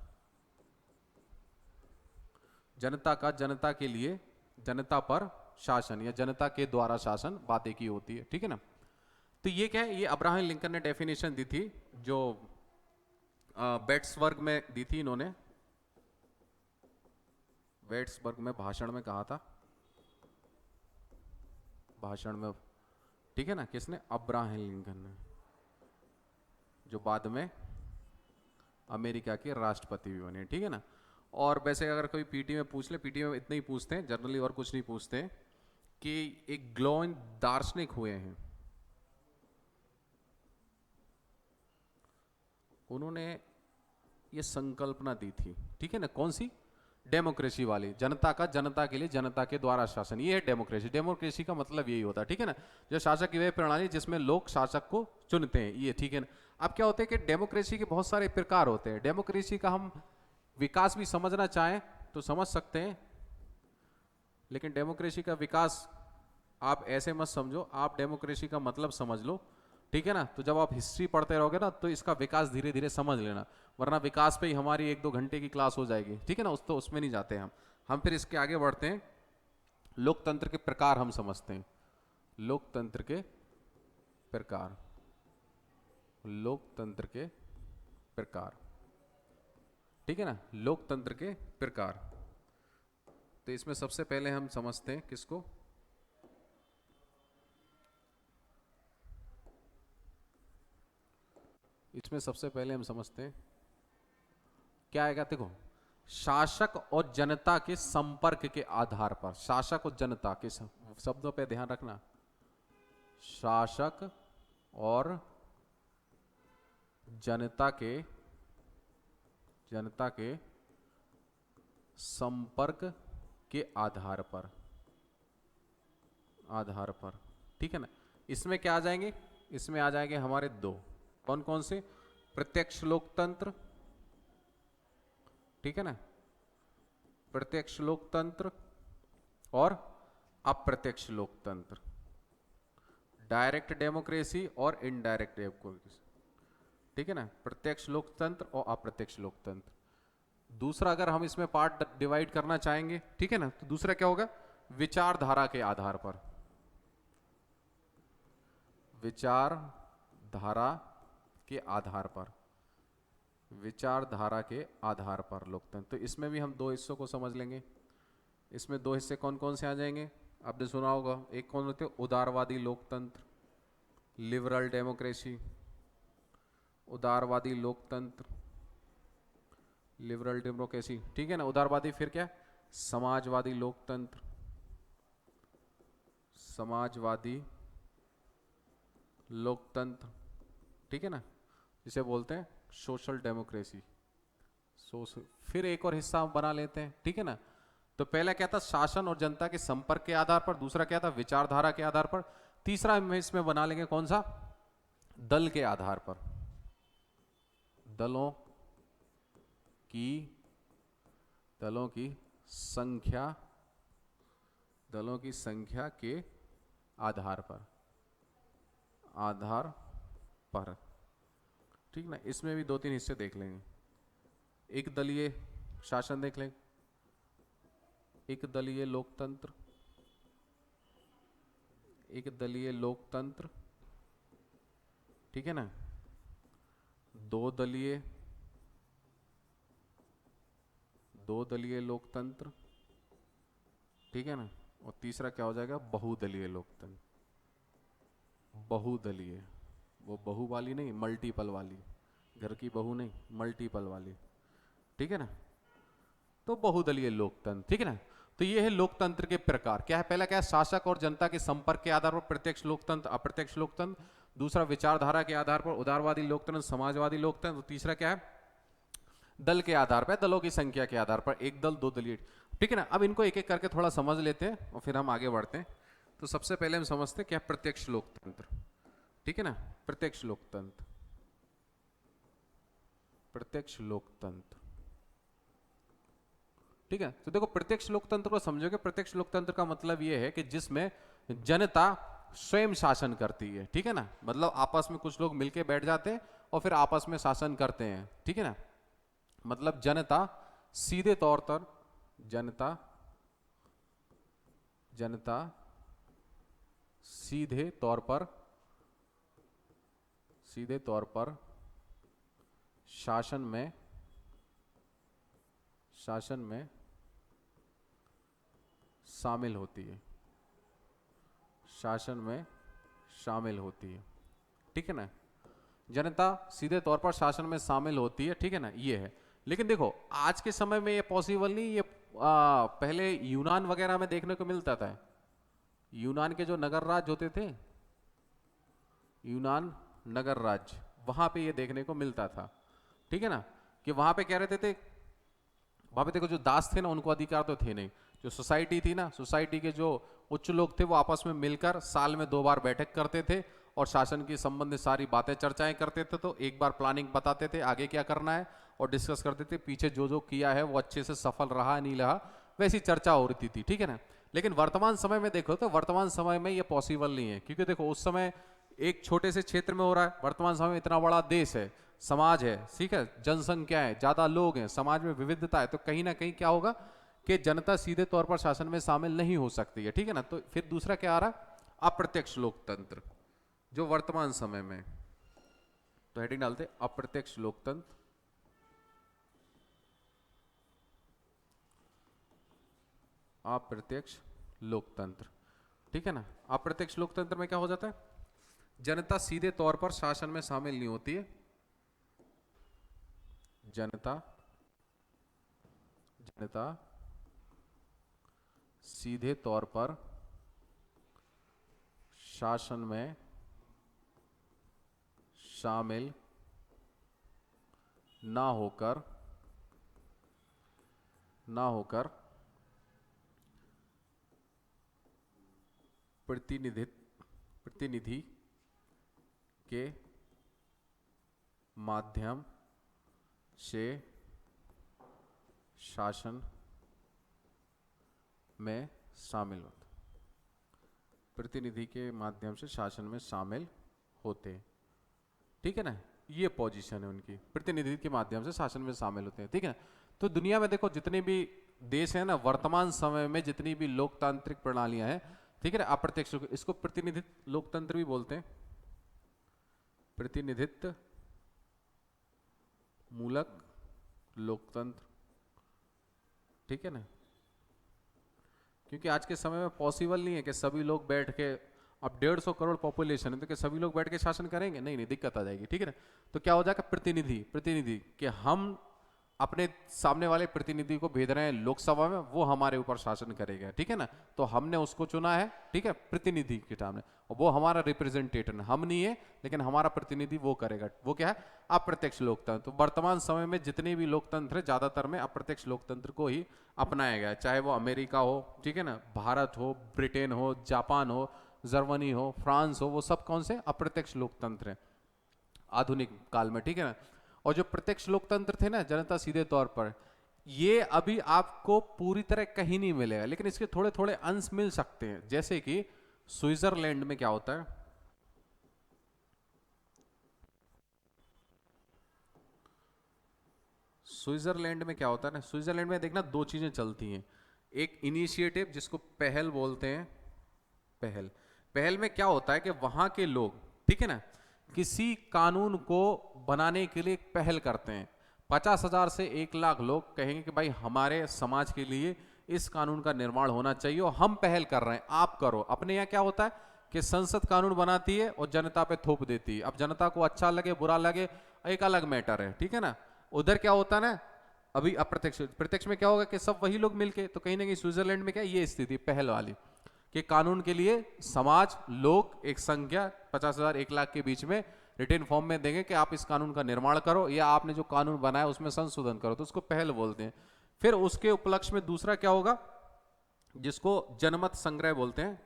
जनता के लिए जनता पर शासन, या जनता के द्वारा शासन, बातें की होती है, ठीक है ना। तो ये क्या है, ये अब्राहम लिंकन ने डेफिनेशन दी थी, जो बेट्सबर्ग में दी थी इन्होंने, बेट्सबर्ग में भाषण में कहा था, भाषण में, ठीक है ना। किसने, अब्राहम लिंकन ने, जो बाद में अमेरिका के राष्ट्रपति भी बने, ठीक है ना। और वैसे अगर कोई पीटी में पूछ ले, पीटी में इतना ही पूछते हैं जनरली, और कुछ नहीं पूछते हैं, कि एक ग्लोइन दार्शनिक हुए हैं, उन्होंने ये संकल्पना दी थी, ठीक है ना, कौन सी? डेमोक्रेसी वाली, जनता का जनता के लिए जनता के द्वारा शासन, ये है डेमोक्रेसी। डेमोक्रेसी का मतलब यही होता है, ठीक है ना, जो शासक की वह प्रणाली जिसमें लोग शासक को चुनते हैं, ये, ठीक है ना। अब क्या होता है कि डेमोक्रेसी के बहुत सारे प्रकार होते हैं। डेमोक्रेसी का हम विकास भी समझना चाहें तो समझ सकते हैं, लेकिन डेमोक्रेसी का विकास आप ऐसे मत समझो, आप डेमोक्रेसी का मतलब समझ लो, ठीक है ना। तो जब आप हिस्ट्री पढ़ते रहोगे ना तो इसका विकास धीरे धीरे समझ लेना, वरना विकास पे ही हमारी 1-2 घंटे की क्लास हो जाएगी, ठीक है ना। उसमें नहीं जाते हम फिर इसके आगे बढ़ते हैं। लोकतंत्र के प्रकार हम समझते हैं, लोकतंत्र के प्रकार, लोकतंत्र के प्रकार, ठीक है ना, लोकतंत्र के प्रकार। तो इसमें सबसे पहले हम समझते हैं किसको? इसमें सबसे पहले हम समझते हैं क्या आएगा, देखो, शासक और जनता के संपर्क के आधार पर, शासक और जनता के शब्दों पे ध्यान रखना, शासक और जनता के संपर्क के आधार पर, ठीक है ना। इसमें क्या आ जाएंगे? इसमें आ जाएंगे हमारे दो, कौन कौन से? प्रत्यक्ष लोकतंत्र, ठीक है ना, प्रत्यक्ष लोकतंत्र और अप्रत्यक्ष लोकतंत्र, डायरेक्ट डेमोक्रेसी और इनडायरेक्ट डेमोक्रेसी, ठीक है ना, प्रत्यक्ष लोकतंत्र और अप्रत्यक्ष लोकतंत्र। दूसरा अगर हम इसमें पार्ट डिवाइड करना चाहेंगे, ठीक है ना, तो दूसरा क्या होगा? विचारधारा के आधार पर, विचारधारा के आधार पर, विचारधारा के आधार पर लोकतंत्र। तो इसमें भी हम दो हिस्सों को समझ लेंगे। इसमें दो हिस्से कौन कौन से आ जाएंगे? आपने सुना होगा, एक कौन होते हैं? उदारवादी लोकतंत्र, लिबरल डेमोक्रेसी, उदारवादी लोकतंत्र, लिबरल डेमोक्रेसी, ठीक है ना। उदारवादी, फिर क्या? समाजवादी लोकतंत्र, समाजवादी लोकतंत्र, ठीक है ना, जिसे बोलते हैं सोशल डेमोक्रेसी। फिर एक और हिस्सा हम बना लेते हैं, ठीक है ना। तो पहला क्या था? शासन और जनता के संपर्क के आधार पर। दूसरा क्या था? विचारधारा के आधार पर। तीसरा हम इसमें बना लेंगे कौन सा? दल के आधार पर, दलों की संख्या, दलों की संख्या के आधार पर, ठीक ना। इसमें भी 2-3 हिस्से देख लेंगे। एक दलीय शासन देख लेंगे, एक दलीय लोकतंत्र, एक दलीय लोकतंत्र, ठीक है ना, दो दलीय लोकतंत्र, ठीक है ना, और तीसरा क्या हो जाएगा? बहुदलीय लोकतंत्र। बहुदलीय, वो बहु वाली नहीं, मल्टीपल वाली, घर की बहू नहीं, मल्टीपल वाली, ठीक है ना। तो बहुदलीय लोकतंत्र, ठीक है ना। तो ये है लोकतंत्र के प्रकार। क्या है? पहला क्या है? शासक और जनता के संपर्क के आधार पर प्रत्यक्ष लोकतंत्र, अप्रत्यक्ष लोकतंत्र। दूसरा विचारधारा के आधार पर उदारवादी लोकतंत्र, समाजवादी लोकतंत्र। तीसरा क्या है? दल के आधार पर, दलों की संख्या के आधार पर, एक दल दो दलीय, ठीक है ना। अब इनको एक एक करके थोड़ा समझ लेते हैं और फिर हम आगे बढ़ते हैं। तो सबसे पहले हम समझते हैं क्या प्रत्यक्ष लोकतंत्र, ठीक है ना। प्रत्यक्ष लोकतंत्र, प्रत्यक्ष लोकतंत्र, ठीक है। तो देखो, प्रत्यक्ष लोकतंत्र को समझोगे, प्रत्यक्ष लोकतंत्र का मतलब यह है कि जिसमें जनता स्वयं शासन करती है, ठीक है ना। मतलब आपस में कुछ लोग मिलके बैठ जाते हैं और फिर आपस में शासन करते हैं, ठीक है ना। मतलब जनता सीधे तौर पर, जनता सीधे तौर पर शासन में शामिल होती है, शासन में शामिल होती है, ठीक है ना। जनता सीधे तौर पर शासन में शामिल होती है, ठीक है ना, ये है। लेकिन देखो, आज के समय में ये पॉसिबल नहीं। ये पहले यूनान वगैरह में देखने को मिलता था। यूनान के जो नगर राज्य होते थे, यूनान नगर राज्य, वहां पे ये देखने को मिलता था। ठीक है ना, कि वहां पे क्या रहते थे, वहां पे देखो जो दास थे ना उनको अधिकार तो थे नहीं, जो सोसाइटी थी ना, सोसाइटी के जो उच्च लोग थे वो आपस में मिलकर साल में 2 बार बैठक करते थे और शासन की संबंधित सारी बातें चर्चाएं करते थे। तो एक बार प्लानिंग बताते थे आगे क्या करना है और डिस्कस करते थे, पीछे जो जो किया है वो अच्छे से सफल रहा नहीं रहा, वैसी चर्चा हो रही थी, ठीक है ना। लेकिन वर्तमान समय में देखो तो वर्तमान समय में ये पॉसिबल नहीं है, क्योंकि देखो उस समय एक छोटे से क्षेत्र में हो रहा है, वर्तमान समय में इतना बड़ा देश है, समाज है, ठीक है, जनसंख्या है, ज्यादा लोग हैं, समाज में विविधता है, तो कहीं ना कहीं क्या होगा कि जनता सीधे तौर पर शासन में शामिल नहीं हो सकती है, ठीक है ना। तो फिर दूसरा क्या आ रहा है, अप्रत्यक्ष लोकतंत्र, जो वर्तमान समय में, तो हेडिंग डालते अप्रत्यक्ष लोकतंत्र, अप्रत्यक्ष लोकतंत्र, ठीक है ना। अप्रत्यक्ष लोकतंत्र में क्या हो जाता है, जनता सीधे तौर पर शासन में शामिल नहीं होती है, जनता जनता सीधे तौर पर शासन में शामिल ना होकर प्रतिनिधि के माध्यम से शासन में शामिल होते, प्रतिनिधि के माध्यम से शासन में शामिल होते हैं, ठीक है ना। ये पोजीशन है उनकी, प्रतिनिधि के माध्यम से शासन में शामिल होते हैं, ठीक है। तो दुनिया में देखो जितने भी देश हैं ना, वर्तमान समय में जितनी भी लोकतांत्रिक प्रणालियां हैं, ठीक है ना, अप्रत्यक्ष, इसको प्रतिनिधित्व लोकतंत्र भी बोलते हैं, प्रतिनिधित्व मूलक लोकतंत्र, ठीक है ना। क्योंकि आज के समय में पॉसिबल नहीं है कि सभी लोग बैठ के, अब 150 करोड़ पॉपुलेशन है तो कि सभी लोग बैठ के शासन करेंगे, नहीं नहीं, दिक्कत आ जाएगी, ठीक है ना। तो क्या हो जाएगा, प्रतिनिधि कि हम अपने सामने वाले प्रतिनिधि को भेज रहे हैं लोकसभा में, वो हमारे ऊपर शासन करेगा, ठीक है ना। तो हमने उसको चुना है, ठीक है, प्रतिनिधि के सामने, और वो हमारा रिप्रेजेंटेटिव है, हम नहीं है, लेकिन हमारा प्रतिनिधि वो करेगा, वो क्या है, अप्रत्यक्ष लोकतंत्र। तो वर्तमान समय में जितने भी लोकतंत्र है ज्यादातर में अप्रत्यक्ष लोकतंत्र को ही अपनाया गया है, चाहे वो अमेरिका हो, ठीक है ना, भारत हो, ब्रिटेन हो, जापान हो, जर्मनी हो, फ्रांस हो, वो सब कौन से अप्रत्यक्ष लोकतंत्र हैं आधुनिक काल में, ठीक है ना। और जो प्रत्यक्ष लोकतंत्र थे ना, जनता सीधे तौर पर, ये अभी आपको पूरी तरह कहीं नहीं मिलेगा, लेकिन इसके थोड़े थोड़े अंश मिल सकते हैं, जैसे कि स्विट्जरलैंड में क्या होता है, स्विट्जरलैंड में क्या होता है ना, स्विट्जरलैंड में देखना दो चीजें चलती हैं, एक इनिशिएटिव जिसको पहल बोलते हैं, पहल, पहल में क्या होता है कि वहां के लोग, ठीक है ना, किसी कानून को बनाने के लिए एक पहल करते हैं, 50,000 से 1 लाख लोग कहेंगे कि भाई हमारे समाज के लिए इस कानून का निर्माण होना चाहिए और हम पहल कर रहे हैं, आप करो। अपने यहाँ क्या होता है कि संसद कानून बनाती है और जनता पे थोप देती है, अब जनता को अच्छा लगे बुरा लगे एक अलग मैटर है, ठीक है ना। उधर क्या होता है ना, अभी अप्रत्यक्ष, प्रत्यक्ष में क्या होगा कि सब वही लोग मिलके, तो कहीं ना कहीं स्विट्जरलैंड में क्या ये स्थिति पहल वाली, कि कानून के लिए समाज लोग एक संख्या 50,000 1 लाख के बीच में रिटेन फॉर्म में देंगे कि आप इस कानून का निर्माण करो या आपने जो कानून बनाया उसमें संशोधन करो, तो उसको पहल बोलते हैं। फिर उसके उपलक्ष्य में दूसरा क्या होगा, जिसको जनमत संग्रह बोलते हैं,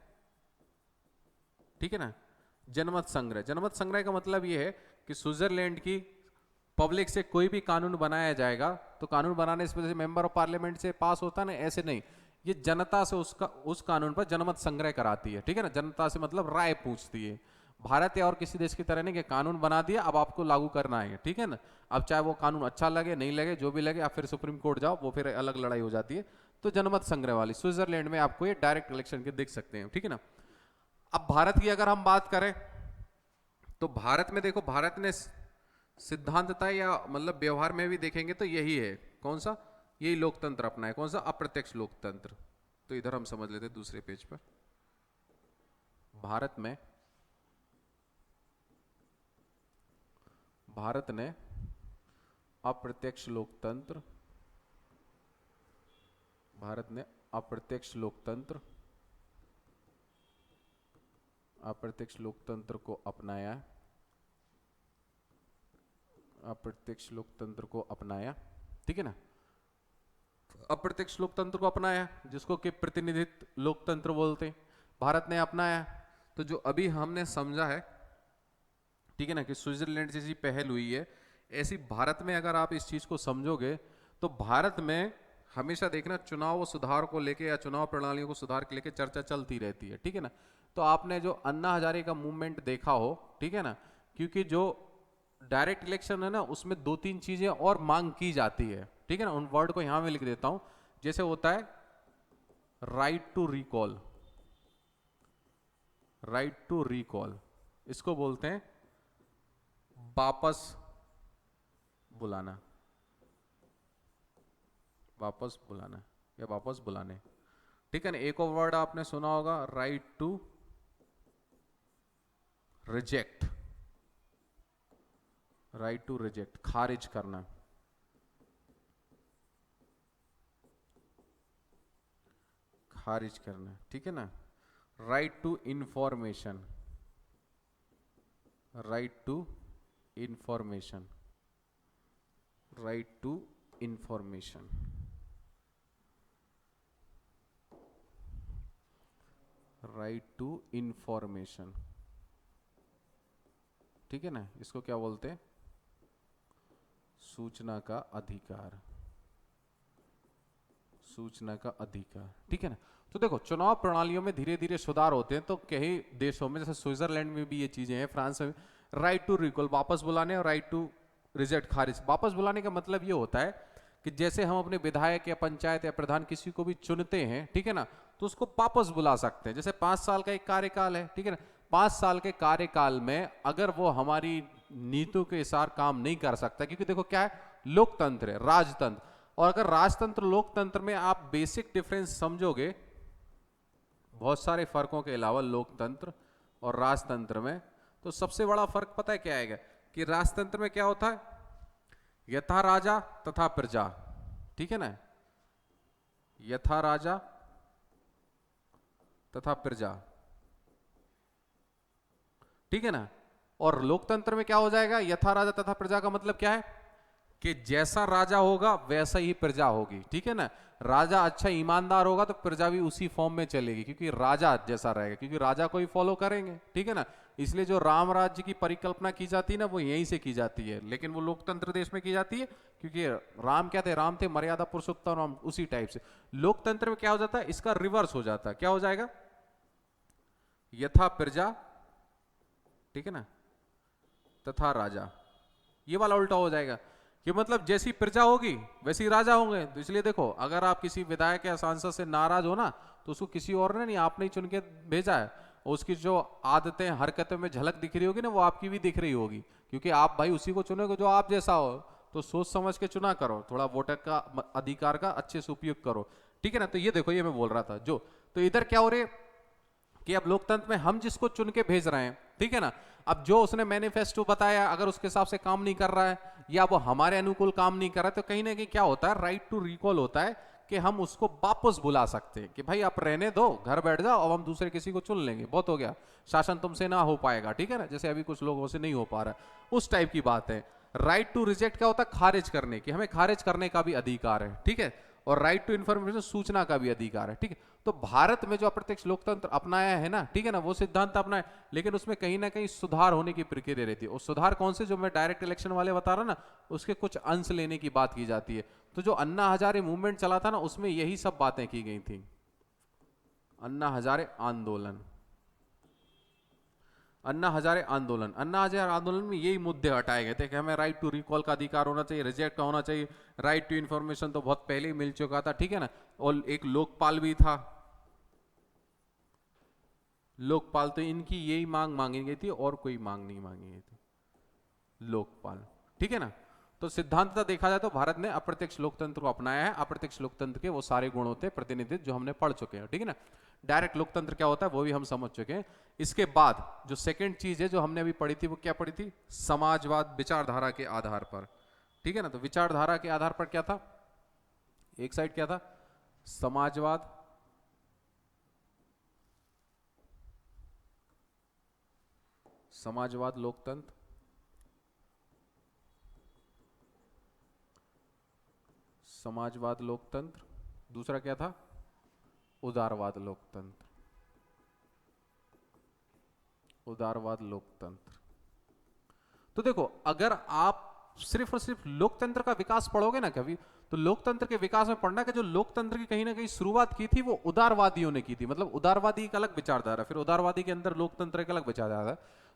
ठीक है ना। जनमत संग्रह, जनमत संग्रह का मतलब यह है कि स्विट्जरलैंड की पब्लिक से कोई भी कानून बनाया जाएगा, तो कानून बनाने से मेंबर ऑफ पार्लियामेंट से पास होता है ना, ऐसे नहीं, ये जनता से उसका उस कानून पर जनमत संग्रह कराती है, ठीक है ना। जनता से मतलब राय पूछती है, भारत या और किसी देश की तरह नहीं कि कानून बना दिया अब आपको लागू करना है, ठीक है ना। अब चाहे वो कानून अच्छा लगे नहीं लगे जो भी लगे, आप फिर सुप्रीम कोर्ट जाओ, वो फिर अलग लड़ाई हो जाती है। तो जनमत संग्रह वाली स्विट्जरलैंड में आपको ये डायरेक्ट इलेक्शन के देख सकते हैं, ठीक है ना। अब भारत की अगर हम बात करें तो भारत में देखो, भारत ने सिद्धांतता या मतलब व्यवहार में भी देखेंगे तो यही है, कौन सा, यही लोकतंत्र अपना है, कौन सा, अप्रत्यक्ष लोकतंत्र। तो इधर हम समझ लेते दूसरे पेज पर, भारत में, भारत ने अप्रत्यक्ष लोकतंत्र, भारत ने अप्रत्यक्ष लोकतंत्र, अप्रत्यक्ष लोकतंत्र को अपनाया, अप्रत्यक्ष लोकतंत्र को अपनाया, ठीक है ना, अप्रत्यक्ष लोकतंत्र को अपनाया जिसको कि प्रतिनिधित्व लोकतंत्र बोलते हैं, भारत ने अपनाया। तो जो अभी हमने समझा है, ठीक है ना, कि स्विट्जरलैंड जैसी पहल हुई है, ऐसी भारत में अगर आप इस चीज को समझोगे तो भारत में हमेशा देखना चुनाव सुधार को लेके या चुनाव प्रणालियों को सुधार के लेके चर्चा चलती रहती है, ठीक है ना। तो आपने जो अन्ना हजारे का मूवमेंट देखा हो, ठीक है ना, क्योंकि जो डायरेक्ट इलेक्शन है ना उसमें दो तीन चीजें और मांग की जाती है, ठीक है ना, उन वर्ड को यहां में लिख देता हूं। जैसे होता है right to recall, right to recall इसको बोलते हैं वापस बुलाना, वापस बुलाना या वापस बुलाने, ठीक है ना। एक और वर्ड आपने सुना होगा right to reject, right to reject खारिज करना, खारिज करना, ठीक है ना। Right to information, right to information, right to information, right to information, ठीक है ना। इसको क्या बोलते हैं, सूचना का अधिकार, सूचना का अधिकार, ठीक है ना। तो देखो चुनाव प्रणालियों में धीरे धीरे सुधार होते हैं, तो कई देशों में जैसे स्विट्जरलैंड में भी ये चीजें हैं, फ्रांस में राइट टू रिकॉल वापस बुलाने और राइट टू रिजेक्ट खारिज। वापस बुलाने का मतलब ये होता है कि जैसे हम अपने विधायक या पंचायत या प्रधान किसी को भी चुनते हैं, ठीक है ना, तो उसको वापस बुला सकते हैं। जैसे 5 साल का एक कार्यकाल है, ठीक है ना, 5 साल के कार्यकाल में अगर वो हमारी नीतियों के अनुसार काम नहीं कर सकता, क्योंकि देखो क्या है, लोकतंत्र है, राजतंत्र, और अगर राजतंत्र लोकतंत्र में आप बेसिक डिफरेंस समझोगे, बहुत सारे फर्कों के अलावा लोकतंत्र और राजतंत्र में, तो सबसे बड़ा फर्क पता है क्या आएगा, कि राजतंत्र में क्या होता है, यथा राजा तथा प्रजा, ठीक है ना, यथा राजा तथा प्रजा, ठीक है ना। और लोकतंत्र में क्या हो जाएगा, यथा राजा तथा प्रजा का मतलब क्या है कि जैसा राजा होगा वैसा ही प्रजा होगी, ठीक है ना। राजा अच्छा ईमानदार होगा तो प्रजा भी उसी फॉर्म में चलेगी, क्योंकि राजा जैसा रहेगा, क्योंकि राजा को ही फॉलो करेंगे, ठीक है ना। इसलिए जो राम राज्य की परिकल्पना की जाती है ना, वो यहीं से की जाती है, लेकिन वो लोकतंत्र देश में की जाती है, क्योंकि राम क्या थे, राम थे मर्यादा पुरुषोत्तम राम, उसी टाइप से। लोकतंत्र में क्या हो जाता है, इसका रिवर्स हो जाता है, क्या हो जाएगा, यथा प्रजा, ठीक है ना, तथा राजा, ये वाला उल्टा हो जाएगा, कि मतलब जैसी प्रजा होगी वैसे ही राजा होंगे। तो इसलिए देखो अगर आप किसी विधायक या सांसद से नाराज हो ना, तो उसको किसी और ने नहीं, आपने ही चुन के भेजा है, और उसकी जो आदतें हरकतें में झलक दिख रही होगी ना, वो आपकी भी दिख रही होगी, क्योंकि आप भाई उसी को चुनोगे जो आप जैसा हो। तो सोच समझ के चुना करो, थोड़ा वोटर का अधिकार का अच्छे से उपयोग करो, ठीक है ना। तो ये देखो, ये मैं बोल रहा था जो, तो इधर क्या हो रही है कि अब लोकतंत्र में हम जिसको चुन के भेज रहे हैं, ठीक है ना, अब जो उसने मैनिफेस्टो बताया अगर उसके हिसाब से काम नहीं कर रहा है या वो हमारे अनुकूल काम नहीं कर रहा है, तो कहीं ना कहीं क्या होता है, राइट टू रिकॉल होता है, कि हम उसको वापस बुला सकते हैं कि भाई आप रहने दो, घर बैठ जाओ, अब हम दूसरे किसी को चुन लेंगे, बहुत हो गया, शासन तुमसे ना हो पाएगा, ठीक है ना, जैसे अभी कुछ लोगों से नहीं हो पा रहा है, उस टाइप की बात है। राइट टू रिजेक्ट क्या होता है, खारिज करने की, हमें खारिज करने का भी अधिकार है, ठीक है। और राइट टू इन्फॉर्मेशन, सूचना का भी अधिकार है, ठीक है। तो भारत में जो अप्रत्यक्ष लोकतंत्र अपनाया है ना, ठीक है ना, वो सिद्धांत अपनाया, लेकिन उसमें कहीं ना कहीं सुधार होने की प्रक्रिया रहती है। और सुधार कौन से, जो मैं डायरेक्ट इलेक्शन वाले बता रहा ना, उसके कुछ अंश लेने की बात की जाती है। तो जो अन्ना हजारे मूवमेंट चला था ना, उसमें यही सब बातें की गई थी, अन्ना हजारे आंदोलन, अन्ना हजारे आंदोलन, अन्ना हजारे आंदोलन में यही मुद्दे हटाए गए थे कि हमें राइट टू रिकॉल का अधिकार होना चाहिए, रिजेक्ट का होना चाहिए, राइट टू इन्फॉर्मेशन तो बहुत पहले ही मिल चुका था, ठीक है ना। और एक लोकपाल भी था, लोकपाल, तो इनकी यही मांग मांगी गई थी और कोई मांग नहीं मांगी गई थी, लोकपाल, ठीक है ना। तो सिद्धांततः देखा जाए तो भारत ने अप्रत्यक्ष लोकतंत्र को अपनाया है। अप्रत्यक्ष लोकतंत्र के वो सारे गुण होते हैं, प्रतिनिधित्व, जो हमने पढ़ चुके हैं, ठीक है ना। डायरेक्ट लोकतंत्र क्या होता है वो भी हम समझ चुके हैं। इसके बाद जो सेकंड चीज है जो हमने अभी पढ़ी थी, वो क्या पढ़ी थी, समाजवाद विचारधारा के आधार पर, ठीक है ना। तो विचारधारा के आधार पर क्या था, एक साइड क्या था, समाजवाद, समाजवाद लोकतंत्र, समाजवाद लोकतंत्र, दूसरा क्या था? उदारवाद लोकतंत्र। उदारवाद लोकतंत्र। तो देखो, अगर आप सिर्फ और सिर्फ लोकतंत्र का विकास पढ़ोगे ना कभी, तो लोकतंत्र के विकास में पढ़ना कि जो लोकतंत्र की कहीं ना कहीं शुरुआत की थी वो उदारवादियों ने की थी। मतलब उदारवादी एक अलग विचारधारा, फिर उदारवादी के अंदर लोकतंत्र एक अलग विचारधारा,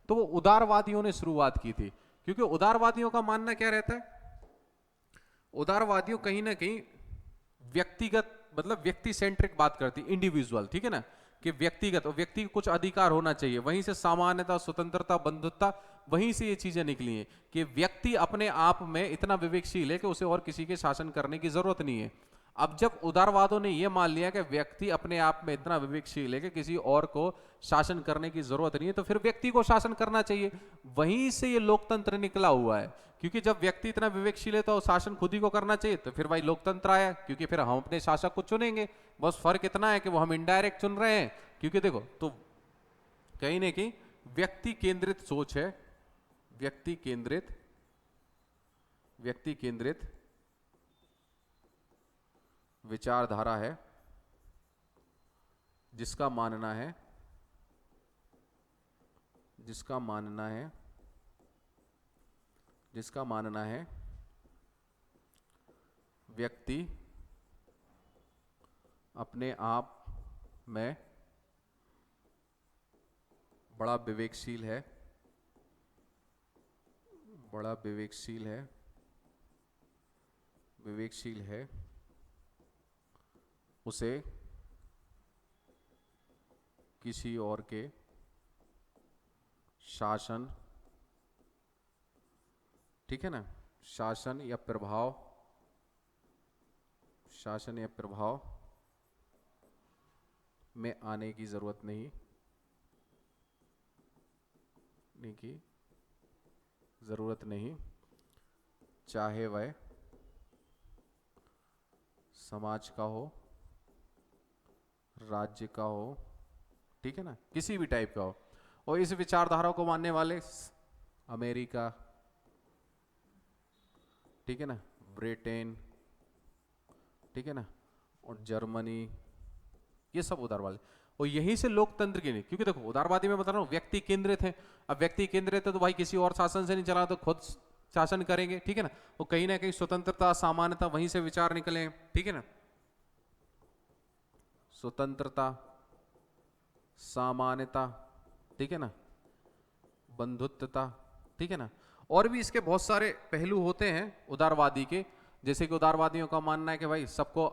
तो वो उदारवादियों ने शुरुआत की थी। क्योंकि उदारवादियों का मानना क्या रहता है? उदारवादियों कहीं ना कहीं व्यक्तिगत, मतलब व्यक्ति सेंट्रिक बात करती, इंडिविजुअल, ठीक है ना, कि व्यक्तिगत और व्यक्ति को कुछ अधिकार होना चाहिए। वहीं से सामान्यता, स्वतंत्रता, बंधुत्वता, वहीं से ये चीजें निकली हैं कि व्यक्ति अपने आप में इतना विवेकशील है कि उसे और किसी के शासन करने की जरूरत नहीं है। अब जब उदारवादों ने यह मान लिया कि व्यक्ति अपने आप में इतना विवेकशील है कि किसी और को शासन करने की जरूरत नहीं है, तो फिर व्यक्ति को शासन करना चाहिए। वहीं से ये लोकतंत्र निकला हुआ है। क्योंकि जब व्यक्ति इतना विवेकशील है तो शासन खुद ही को करना चाहिए, तो फिर भाई लोकतंत्र आया। क्योंकि फिर हम अपने शासक को चुनेंगे, बस फर्क इतना है कि वो हम इनडायरेक्ट चुन रहे हैं। क्योंकि देखो, तो कहीं ना कहीं व्यक्ति केंद्रित सोच है, व्यक्ति केंद्रित विचारधारा है, जिसका मानना है व्यक्ति अपने आप में बड़ा विवेकशील है, उसे किसी और के शासन, ठीक है ना, शासन या प्रभाव में आने की जरूरत नहीं चाहे वह समाज का हो, राज्य का हो, ठीक है ना, किसी भी टाइप का हो। और इस विचारधारा को मानने वाले अमेरिका, ठीक है ना, ब्रिटेन, ठीक है ना, और जर्मनी, ये सब उदारवादी। और यहीं से लोकतंत्र की नहीं, क्योंकि देखो उदारवादी में बता रहा हूं व्यक्ति केंद्रित है। अब व्यक्ति केंद्रित है तो भाई किसी और शासन से नहीं चला, तो खुद शासन करेंगे, ठीक है ना। वो कहीं ना कहीं स्वतंत्रता, सामान्यता, वहीं से विचार निकले, ठीक है ना। स्वतंत्रता, सामान्यता, ठीक है ना, बंधुत्वता, ठीक है ना। और भी इसके बहुत सारे पहलू होते हैं उदारवादी के। जैसे कि उदारवादियों का मानना है कि भाई सबको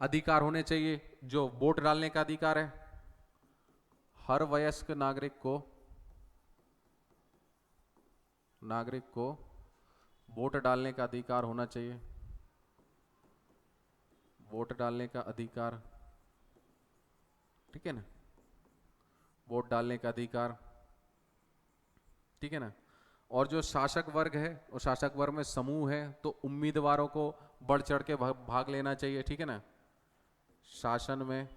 अधिकार होने चाहिए, जो वोट डालने का अधिकार है, हर वयस्क नागरिक को वोट डालने का अधिकार होना चाहिए, वोट डालने का अधिकार, ठीक है ना, वोट डालने का अधिकार, ठीक है ना। और जो शासक वर्ग है, और शासक वर्ग में समूह है, तो उम्मीदवारों को बढ़ चढ़ के भाग लेना चाहिए, ठीक है ना। शासन में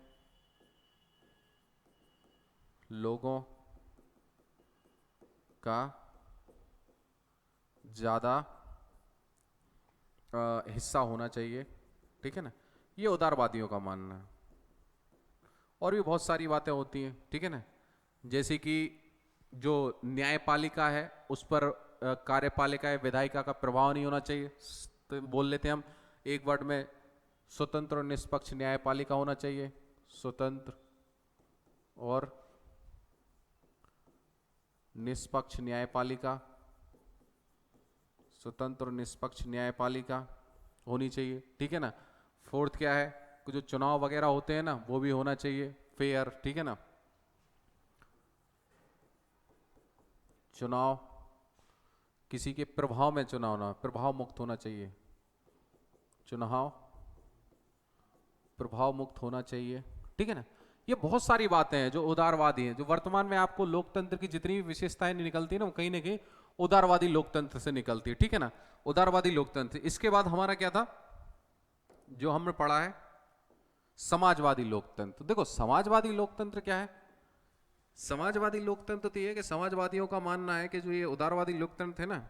लोगों का ज्यादा हिस्सा होना चाहिए, ठीक है ना। ये उदारवादियों का मानना है। और भी बहुत सारी बातें होती हैं, ठीक है ना। जैसे कि जो न्यायपालिका है उस पर कार्यपालिका या विधायिका का प्रभाव नहीं होना चाहिए। तो बोल लेते हैं हम एक वर्ड में, स्वतंत्र और निष्पक्ष न्यायपालिका होना चाहिए। स्वतंत्र और निष्पक्ष न्यायपालिका, स्वतंत्र और निष्पक्ष न्यायपालिका होनी चाहिए, ठीक है ना। फोर्थ क्या है, जो चुनाव वगैरह होते हैं ना, वो भी होना चाहिए फेयर, ठीक है ना। चुनाव किसी के प्रभाव में चुनाव ना, प्रभाव मुक्त होना चाहिए, चुनाव प्रभाव मुक्त होना चाहिए, ठीक है ना। ये बहुत सारी बातें हैं जो उदारवादी हैं। जो वर्तमान में आपको लोकतंत्र की जितनी भी विशेषताएं निकलती है ना, वो कहीं ना कहीं उदारवादी लोकतंत्र से निकलती है, ठीक है ना। उदारवादी लोकतंत्र। इसके बाद हमारा क्या था जो हमने पढ़ा है, समाजवादी लोकतंत्र। देखो समाजवादी लोकतंत्र क्या है। समाजवादी लोकतंत्र तो ये है कि समाजवादियों का मानना है कि जो ये उदारवादी लोकतंत्र है ना,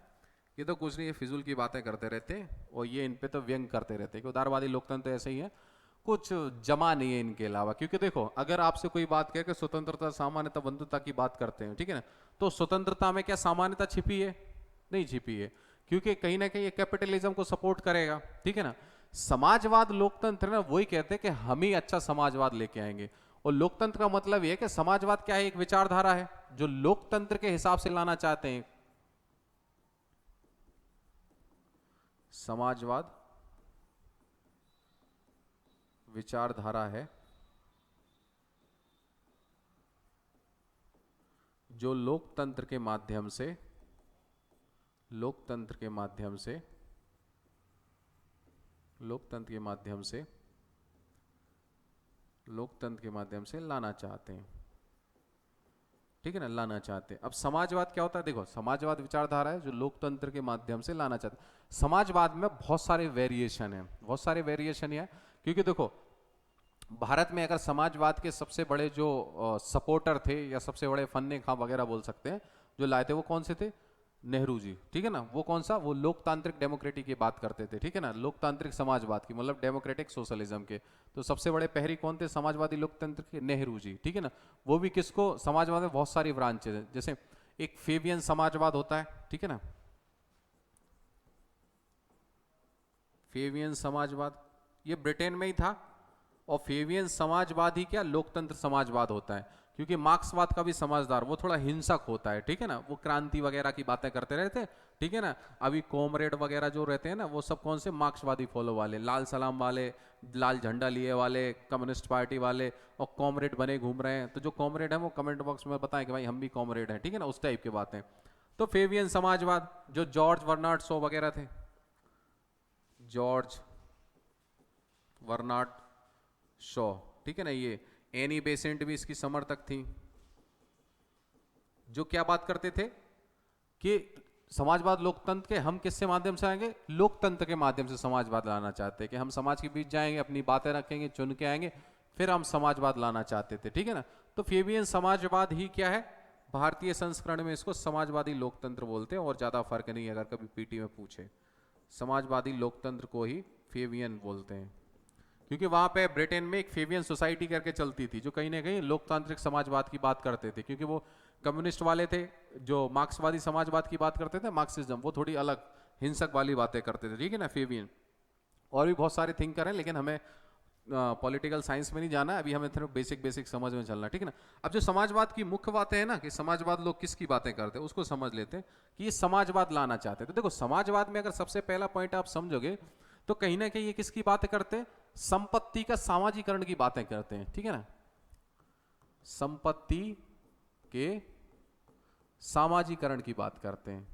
ये तो कुछ नहीं, ये फिजूल की बातें करते रहते हैं और ये इन पे तो व्यंग करते रहते हैं कि उदारवादी लोकतंत्र ऐसे ही है, कुछ जमा नहीं है इनके अलावा। क्योंकि देखो, अगर आपसे कोई बात कहे कि स्वतंत्रता सामान्यता बंधुता की बात करते हैं, ठीक है ना, तो स्वतंत्रता में क्या सामान्यता छिपी है? नहीं छिपी है, क्योंकि कहीं ना कहीं ये कैपिटलिज्म को सपोर्ट करेगा, ठीक है ना। समाजवाद लोकतंत्र ना वही कहते हैं कि हम ही अच्छा समाजवाद लेके आएंगे। और लोकतंत्र का मतलब ये है कि समाजवाद क्या है? एक विचारधारा है जो लोकतंत्र के हिसाब से लाना चाहते हैं। समाजवाद विचारधारा है जो लोकतंत्र के माध्यम से लोकतंत्र के माध्यम से लोकतंत्र के माध्यम से लोकतंत्र के माध्यम से लाना चाहते हैं, ठीक है ना, लाना चाहते हैं। अब समाजवाद क्या होता है? देखो, समाजवाद विचारधारा है जो लोकतंत्र के माध्यम से लाना चाहते हैं। समाजवाद में बहुत सारे वेरिएशन है, बहुत सारे वेरिएशन है, क्योंकि देखो, भारत में अगर समाजवाद के सबसे बड़े जो सपोर्टर थे या सबसे बड़े फन्ने खां वगैरह बोल सकते हैं जो लाए थे, वो कौन से थे? नेहरू जी, ठीक है ना। वो कौन सा? वो लोकतांत्रिक डेमोक्रेटिक की बात करते थे, ठीक है ना, लोकतांत्रिक समाजवाद की, मतलब डेमोक्रेटिक सोशलिज्म के। तो सबसे बड़े पहरी कौन थे समाजवादी लोकतंत्र के? नेहरू जी, ठीक है ना। वो भी किसको? समाजवाद में बहुत सारी ब्रांचेज है, जैसे एक फेबियन समाजवाद होता है, ठीक है ना, फेबियन समाजवाद, ये ब्रिटेन में ही था। और फेबियन समाजवाद ही क्या लोकतंत्र समाजवाद होता है, क्योंकि मार्क्सवाद का भी समझदार, वो थोड़ा हिंसक होता है, ठीक है ना, वो क्रांति वगैरह की बातें करते रहते हैं, ठीक है ना। अभी कॉमरेड वगैरह जो रहते हैं ना, वो सब कौन से? मार्क्सवादी फॉलो वाले, लाल सलाम वाले, लाल झंडा लिए वाले, कम्युनिस्ट पार्टी वाले, और कॉमरेड बने घूम रहे हैं। तो जो कॉमरेड है वो कमेंट बॉक्स में बताएं कि भाई हम भी कॉमरेड हैं, ठीक है ना, उस टाइप की बातें। तो फेबियन समाजवाद, जो जॉर्ज बर्नार्ड शॉ वगैरह थे, जॉर्ज बर्नार्ड शॉ, ठीक है ना, ये एनी बेसेंट भी इसकी समर्थक थी, जो क्या बात करते थे कि समाजवाद लोकतंत्र के हम किससे माध्यम से आएंगे? लोकतंत्र के माध्यम से समाजवाद लाना चाहते हैं कि हम समाज के बीच जाएंगे, अपनी बातें रखेंगे, चुन के आएंगे, फिर हम समाजवाद लाना चाहते थे, ठीक है ना। तो फेबियन समाजवाद ही क्या है? भारतीय संस्करण में इसको समाजवादी लोकतंत्र बोलते हैं, और ज्यादा फर्क नहीं है, अगर कभी पीटी में पूछे। समाजवादी लोकतंत्र को ही फेबियन बोलते हैं, क्योंकि वहां पे ब्रिटेन में एक फेबियन सोसाइटी करके चलती थी जो कहीं ना कहीं लोकतांत्रिक समाजवाद की बात करते थे, क्योंकि वो कम्युनिस्ट वाले थे जो मार्क्सवादी समाजवाद की बात करते थे, मार्क्सिज्म, वो थोड़ी अलग हिंसक वाली बातें करते थे, ठीक है ना, फेबियन। और भी बहुत सारे थिंकर हैं, लेकिन हमें पॉलिटिकल साइंस में नहीं जाना, अभी हमें थोड़ा बेसिक बेसिक समझ में चलना, ठीक है ना। अब जो समाजवाद की मुख्य बातें हैं ना, कि समाजवाद लोग किसकी बातें करते हैं, उसको समझ लेते हैं कि ये समाजवाद लाना चाहते हैं। तो देखो, समाजवाद में अगर सबसे पहला पॉइंट आप समझोगे तो कहीं ना कहीं ये किसकी बातें करते हैं? संपत्ति का सामाजिकरण की बातें करते हैं, ठीक है ना, संपत्ति के सामाजिकरण की बात करते हैं,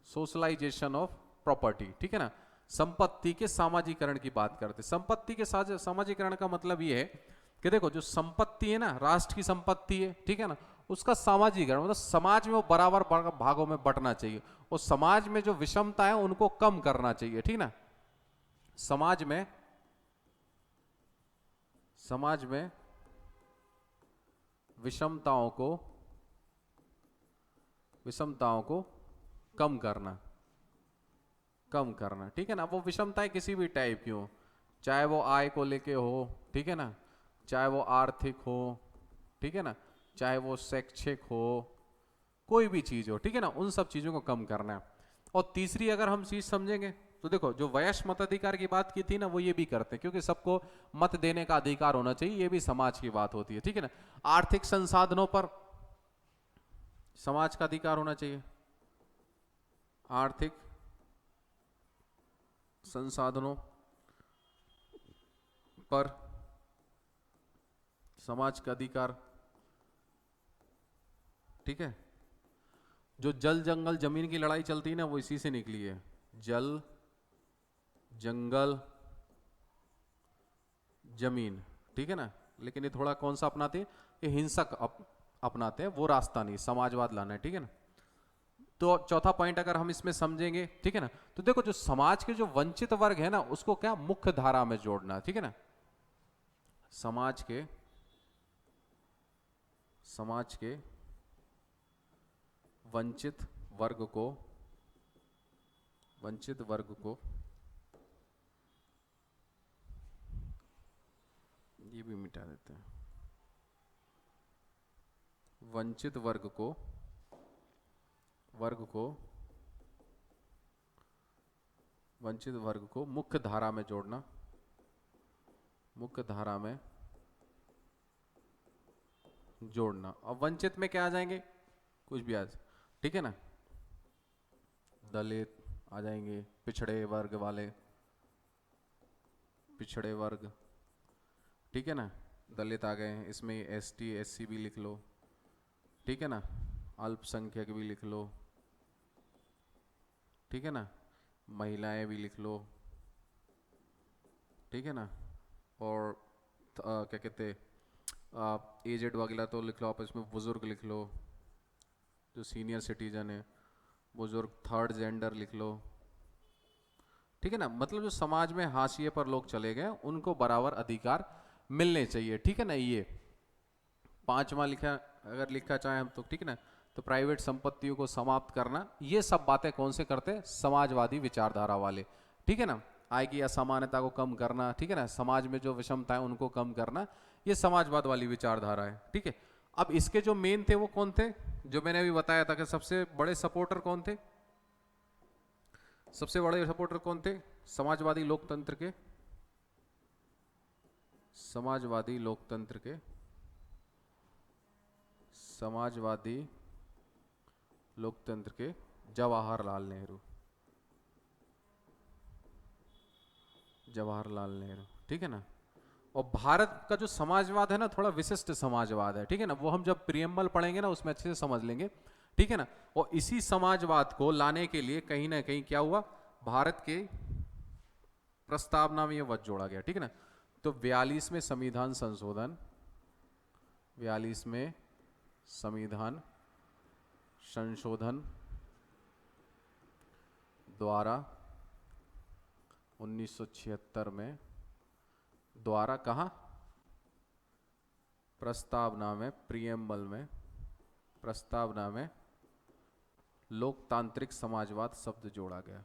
सोशलाइजेशन ऑफ प्रॉपर्टी, ठीक है ना, संपत्ति के सामाजिकरण की बात करते हैं। संपत्ति के सामाजिकरण का मतलब ये है कि देखो, जो संपत्ति है ना, राष्ट्र की संपत्ति है, ठीक है ना, उसका सामाजिकरण मतलब समाज में वो बराबर भागों में बंटना चाहिए, और समाज में जो विषमता है उनको कम करना चाहिए, ठीक ना। समाज में विषमताओं को कम करना, ठीक है ना। वो विषमताएं किसी भी टाइप की हो, चाहे वो आय को लेके हो, ठीक है ना, चाहे वो आर्थिक हो, ठीक है ना, चाहे वो शैक्षिक हो, कोई भी चीज हो, ठीक है ना, उन सब चीजों को कम करना है। और तीसरी अगर हम चीज समझेंगे तो देखो, जो वयस्क मताधिकार की बात की थी ना, वो ये भी करते हैं, क्योंकि सबको मत देने का अधिकार होना चाहिए, ये भी समाज की बात होती है, ठीक है ना। आर्थिक संसाधनों पर समाज का अधिकार होना चाहिए, आर्थिक संसाधनों पर समाज का अधिकार, ठीक है। जो जल जंगल जमीन की लड़ाई चलती है ना, वो इसी से निकली है, जल जंगल जमीन, ठीक है ना। लेकिन ये थोड़ा कौन सा अपनाते हैं? ये हिंसक अपनाते हैं, वो रास्ता नहीं, समाजवाद लाना है, ठीक है ना। तो चौथा पॉइंट अगर हम इसमें समझेंगे, ठीक है ना, तो देखो, जो समाज के जो वंचित वर्ग है ना, उसको क्या मुख्य धारा में जोड़ना, ठीक है ना। समाज के वंचित वर्ग को, वंचित वर्ग को, ये भी मिटा देते हैं, वंचित वर्ग को वंचित वर्ग को मुख्य धारा में जोड़ना, मुख्य धारा में जोड़ना। अब वंचित में क्या आ जाएंगे, कुछ भी आज, ठीक है ना, दलित आ जाएंगे, पिछड़े वर्ग वाले, पिछड़े वर्ग, ठीक है ना, दलित आ गए, इसमें एसटी एससी भी लिख लो, ठीक है ना, अल्पसंख्यक भी लिख लो, ठीक है ना, महिलाएं भी लिख लो, ठीक है ना, और क्या कहते एजेड वगैरह तो लिख लो आप, इसमें बुजुर्ग लिख लो, जो सीनियर सिटीजन है, बुजुर्ग, थर्ड जेंडर लिख लो, ठीक है ना। मतलब जो समाज में हाशिए पर लोग चले गए उनको बराबर अधिकार मिलने चाहिए, ठीक है ना। ये पांचवा लिखा, अगर लिखा चाहे हम तो, ठीक है ना, तो प्राइवेट संपत्तियों को समाप्त करना, ये सब बातें कौन से करते, समाजवादी विचारधारा वाले, ठीक है ना। आय की असमानता को कम करना, ठीक है ना, समाज में जो विषमता है उनको कम करना, ये समाजवाद वाली विचारधारा है, ठीक है। अब इसके जो मेन थे वो कौन थे, जो मैंने अभी बताया था कि सबसे बड़े सपोर्टर कौन थे, सबसे बड़े सपोर्टर कौन थे, समाजवादी लोकतंत्र के, समाजवादी लोकतंत्र के, समाजवादी लोकतंत्र के जवाहरलाल नेहरू, जवाहरलाल नेहरू, ठीक है ना। और भारत का जो समाजवाद है ना, थोड़ा विशिष्ट समाजवाद है, ठीक है ना, वो हम जब प्रियम्बल पढ़ेंगे ना उसमें अच्छे से समझ लेंगे, ठीक है ना। और इसी समाजवाद को लाने के लिए कहीं ना कहीं क्या हुआ, भारत के प्रस्तावना में ये वच जोड़ा गया, ठीक है ना। तो 42 में संविधान संशोधन, 42 में संविधान संशोधन द्वारा 1976 में, द्वारा कहा, प्रस्तावना में, प्रियम्बल में, प्रस्तावना में लोकतांत्रिक समाजवाद शब्द जोड़ा गया,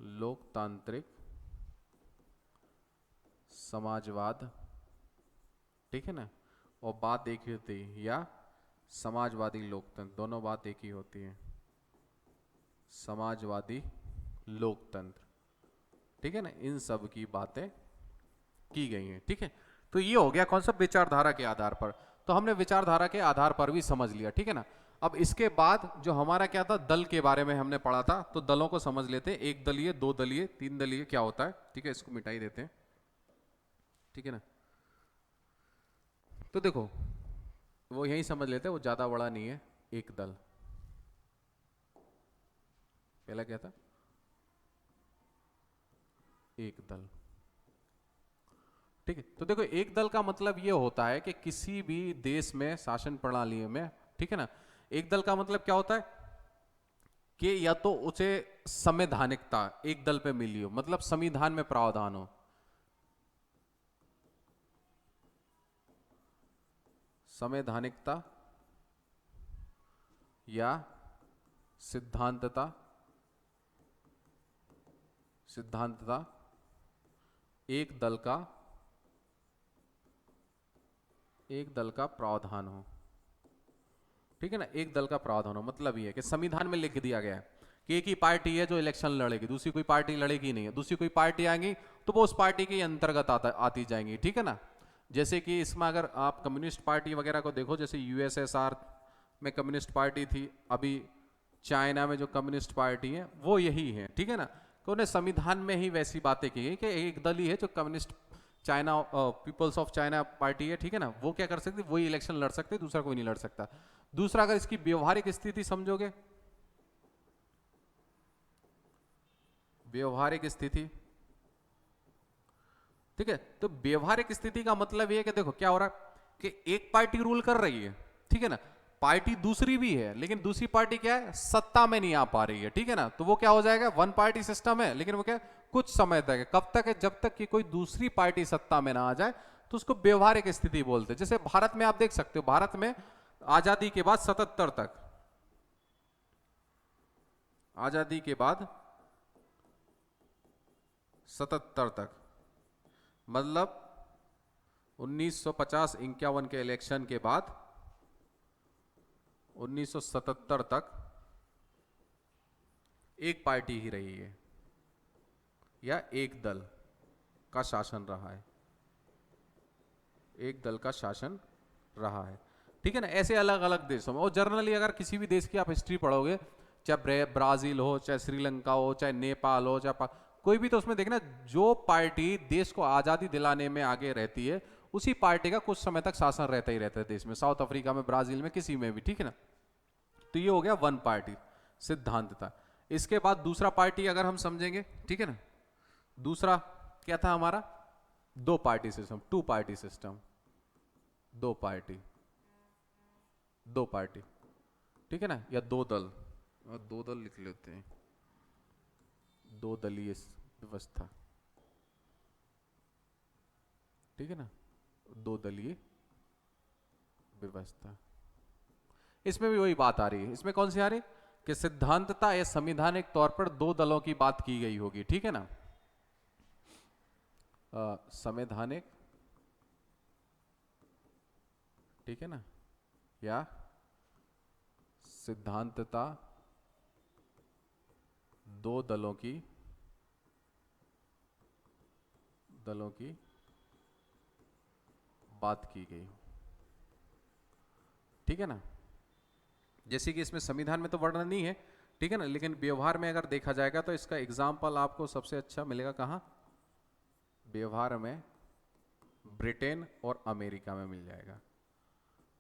लोकतांत्रिक समाजवाद, ठीक है ना। और बात एक ही होती है, या समाजवादी लोकतंत्र, दोनों बात एक ही होती है, समाजवादी लोकतंत्र, ठीक है ना। इन सब की बातें की गई हैं, ठीक है। तो ये हो गया कौन सा, विचारधारा के आधार पर। तो हमने विचारधारा के आधार पर भी समझ लिया, ठीक है ना। अब इसके बाद जो हमारा क्या था, दल के बारे में हमने पढ़ा था, तो दलों को समझ लेते हैं, एक दलीय, दो दलीय, तीन दलीय क्या होता है, ठीक है। इसको मिटाई देते हैं, ठीक है ना। तो देखो वो यही समझ लेते हैं, वो ज्यादा बड़ा नहीं है, एक दल, पहला क्या था, एक दल, ठीक है। तो देखो एक दल का मतलब ये होता है कि किसी भी देश में शासन प्रणाली में, ठीक है ना, एक दल का मतलब क्या होता है कि या तो उसे संवैधानिकता एक दल पे मिली हो, मतलब संविधान में प्रावधान हो, संवैधानिकता या सिद्धांतता, सिद्धांतता एक दल का प्रावधान हो, ठीक है ना। एक दल का प्रावधान हो मतलब ये है कि संविधान में लिख दिया गया है कि एक ही पार्टी है जो इलेक्शन लड़ेगी, दूसरी कोई पार्टी लड़ेगी नहीं है, दूसरी कोई पार्टी आएंगी तो वो उस पार्टी के अंतर्गत आती जाएंगी, ठीक है ना। जैसे कि इसमें अगर आप कम्युनिस्ट पार्टी वगैरह को देखो, जैसे यूएसएसआर में कम्युनिस्ट पार्टी थी, अभी चाइना में जो कम्युनिस्ट पार्टी है वो यही है, ठीक है ना। तो उन्हें संविधान में ही वैसी बातें की गई कि एक दल ही है जो communist China, people's of China party है, ठीक है ना, वो क्या कर सकती, वही इलेक्शन लड़ सकते, दूसरा कोई नहीं लड़ सकता। दूसरा अगर इसकी व्यवहारिक स्थिति समझोगे, व्यवहारिक स्थिति, ठीक है। तो व्यवहारिक स्थिति का मतलब ये है कि देखो क्या हो रहा है कि एक पार्टी रूल कर रही है, ठीक है ना, पार्टी दूसरी भी है, लेकिन दूसरी पार्टी क्या है, सत्ता में नहीं आ पा रही है, ठीक है ना। तो वो क्या हो जाएगा, वन पार्टी सिस्टम है, लेकिन वो क्या कुछ समय तक है, कब तक है, जब तक कि कोई दूसरी पार्टी सत्ता में ना आ जाए, तो उसको व्यवहारिक स्थिति बोलते हैं। जैसे भारत में आप देख सकते हो, भारत में आजादी के बाद 77 तक आजादी के बाद 77 तक, मतलब 1950-51 के इलेक्शन के बाद 1977 तक एक पार्टी ही रही है या एक दल का शासन रहा है, एक दल का शासन रहा है, ठीक है ना। ऐसे अलग अलग देशों में, और जनरली अगर किसी भी देश की आप हिस्ट्री पढ़ोगे, चाहे ब्राजील हो, चाहे श्रीलंका हो, चाहे नेपाल हो, चाहे कोई भी, तो उसमें देखना जो पार्टी देश को आजादी दिलाने में आगे रहती है उसी पार्टी का कुछ समय तक शासन रहता ही रहता है देश में, साउथ अफ्रीका में, ब्राजील में, किसी में भी, ठीक है ना। तो ये हो गया वन पार्टी सिद्धांतता। इसके बाद दूसरा पार्टी अगर हम समझेंगे, ठीक है ना, दूसरा क्या था हमारा, दो party system, two party system, दो पार्टी, दो पार्टी, ठीक है ना, या दो दल, और दो दल लिख लेते हैं, दो दलीय व्यवस्था, ठीक है ना, दो दलीय व्यवस्था। इसमें भी वही बात आ रही है, इसमें कौन सी आ रही कि सिद्धांतता या संवैधानिक तौर पर दो दलों की बात की गई होगी, ठीक है ना। संवैधानिक, ठीक है ना, या सिद्धांतता दो दलों की बात की गई, ठीक है ना। जैसे कि इसमें संविधान में तो वर्णन नहीं है, ठीक है ना, लेकिन व्यवहार में अगर देखा जाएगा तो इसका एग्जाम्पल आपको सबसे अच्छा मिलेगा कहाँ, व्यवहार में ब्रिटेन और अमेरिका में मिल जाएगा।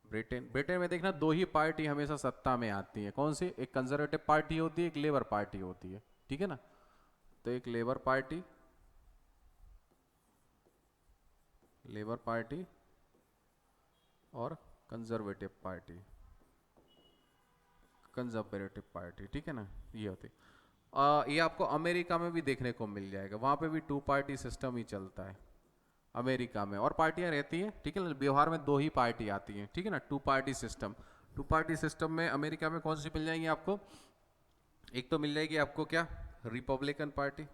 ब्रिटेन में देखना दो ही पार्टी हमेशा सत्ता में आती है, कौन सी, एक कंजर्वेटिव पार्टी होती है, एक लेबर पार्टी होती है, ठीक है ना। तो एक लेबर पार्टी और कंजर्वेटिव पार्टी, ठीक है ना, ये होती। ये आपको अमेरिका में भी देखने को मिल जाएगा, वहां पे भी टू पार्टी सिस्टम ही चलता है अमेरिका में, और पार्टियां रहती हैं, ठीक है ना, व्यवहार में दो ही पार्टी आती हैं, ठीक है ना, two party system. Two party system में अमेरिका में कौन सी मिल जाएंगी आपको, एक तो मिल जाएगी आपको क्या, रिपब्लिकन पार्टी,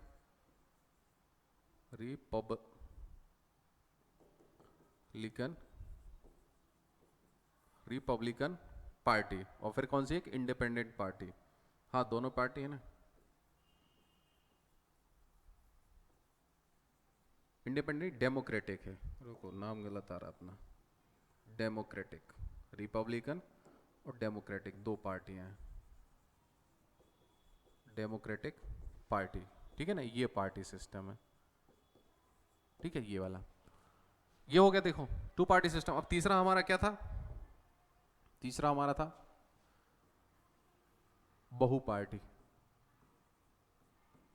रिपब्लिकन पार्टी, और फिर कौन सी, एक इंडिपेंडेंट पार्टी। हाँ, दोनों पार्टी है ना, इंडिपेंडेंट डेमोक्रेटिक है, रुको नाम गलत आ रहा अपना, डेमोक्रेटिक, रिपब्लिकन और डेमोक्रेटिक, दो पार्टियां हैं, डेमोक्रेटिक पार्टी, ठीक है ना, ये पार्टी सिस्टम है, ठीक है, ये वाला, ये हो गया। देखो टू पार्टी सिस्टम। अब तीसरा हमारा क्या था, तीसरा हमारा था बहुपार्टी,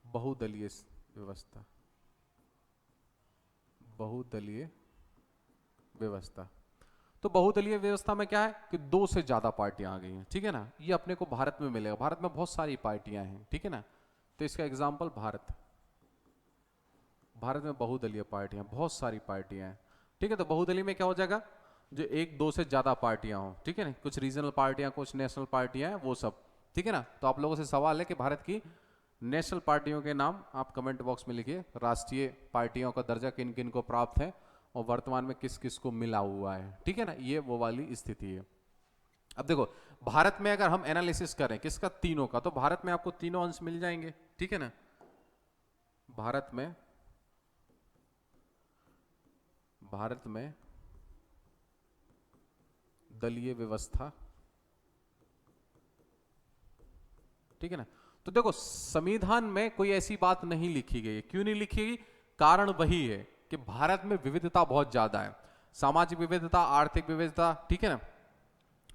बहुदलीय व्यवस्था, बहुदलीय व्यवस्था। तो बहुदलीय व्यवस्था में क्या है कि दो से ज्यादा पार्टियां आ गई हैं, ठीक है ना, ये अपने को भारत में मिलेगा, भारत में बहुत सारी पार्टियां हैं, ठीक है ना। तो इसका एग्जांपल भारत में बहुदलीय पार्टियां, बहुत सारी पार्टियां हैं, ठीक है। तो बहुदलीय में क्या हो जाएगा, जो एक दो से ज्यादा पार्टियां हो, ठीक है ना, कुछ रीजनल पार्टियां, कुछ नेशनल पार्टियां हैं, वो सब, ठीक है ना। तो आप लोगों से सवाल है कि भारत की नेशनल पार्टियों के नाम आप कमेंट बॉक्स में लिखिए, राष्ट्रीय पार्टियों का दर्जा किन किन को प्राप्त है और वर्तमान में किस किस को मिला हुआ है, ठीक है ना, ये वो वाली स्थिति है। अब देखो भारत में अगर हम एनालिसिस करें किसका, तीनों का, तो भारत में आपको तीनों अंश मिल जाएंगे, ठीक है ना। भारत में दलीय व्यवस्था, ठीक है ना। तो देखो संविधान में कोई ऐसी बात नहीं लिखी गई है, क्यों नहीं लिखी गई, कारण वही है कि भारत में विविधता बहुत ज्यादा है, सामाजिक विविधता, आर्थिक विविधता, ठीक है ना,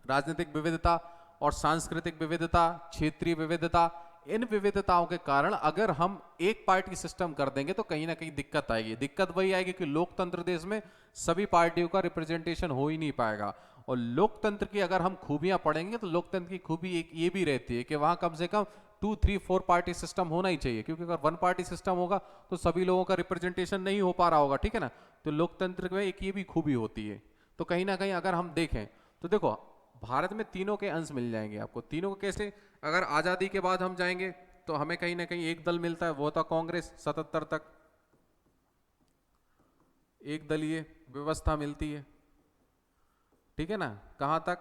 राजनीतिक विविधता और सांस्कृतिक विविधता, क्षेत्रीय विविधता। इन विविधताओं के कारण अगर हम एक पार्टी सिस्टम कर देंगे तो कहीं ना कहीं दिक्कत आएगी। दिक्कत वही आएगी कि लोकतंत्र देश में सभी पार्टियों का रिप्रेजेंटेशन हो ही नहीं पाएगा। और लोकतंत्र की अगर हम खूबियां पढ़ेंगे तो लोकतंत्र की खूबी एक ये भी रहती है कि वहां कम से कम 2, 3, 4 पार्टी सिस्टम होना ही चाहिए, क्योंकि अगर वन पार्टी सिस्टम होगा तो सभी लोगों का रिप्रेजेंटेशन नहीं हो पा रहा होगा, ठीक है ना। तो लोकतंत्र में एक ये भी खूबी होती है। तो कहीं ना कहीं अगर हम देखें तो देखो भारत में तीनों के अंश मिल जाएंगे आपको। तीनों को कैसे, अगर आजादी के बाद हम जाएंगे तो हमें कहीं ना कहीं एक दल मिलता है, वो था कांग्रेस। 77 तक एक दलीय व्यवस्था मिलती है, ठीक है ना। कहां तक,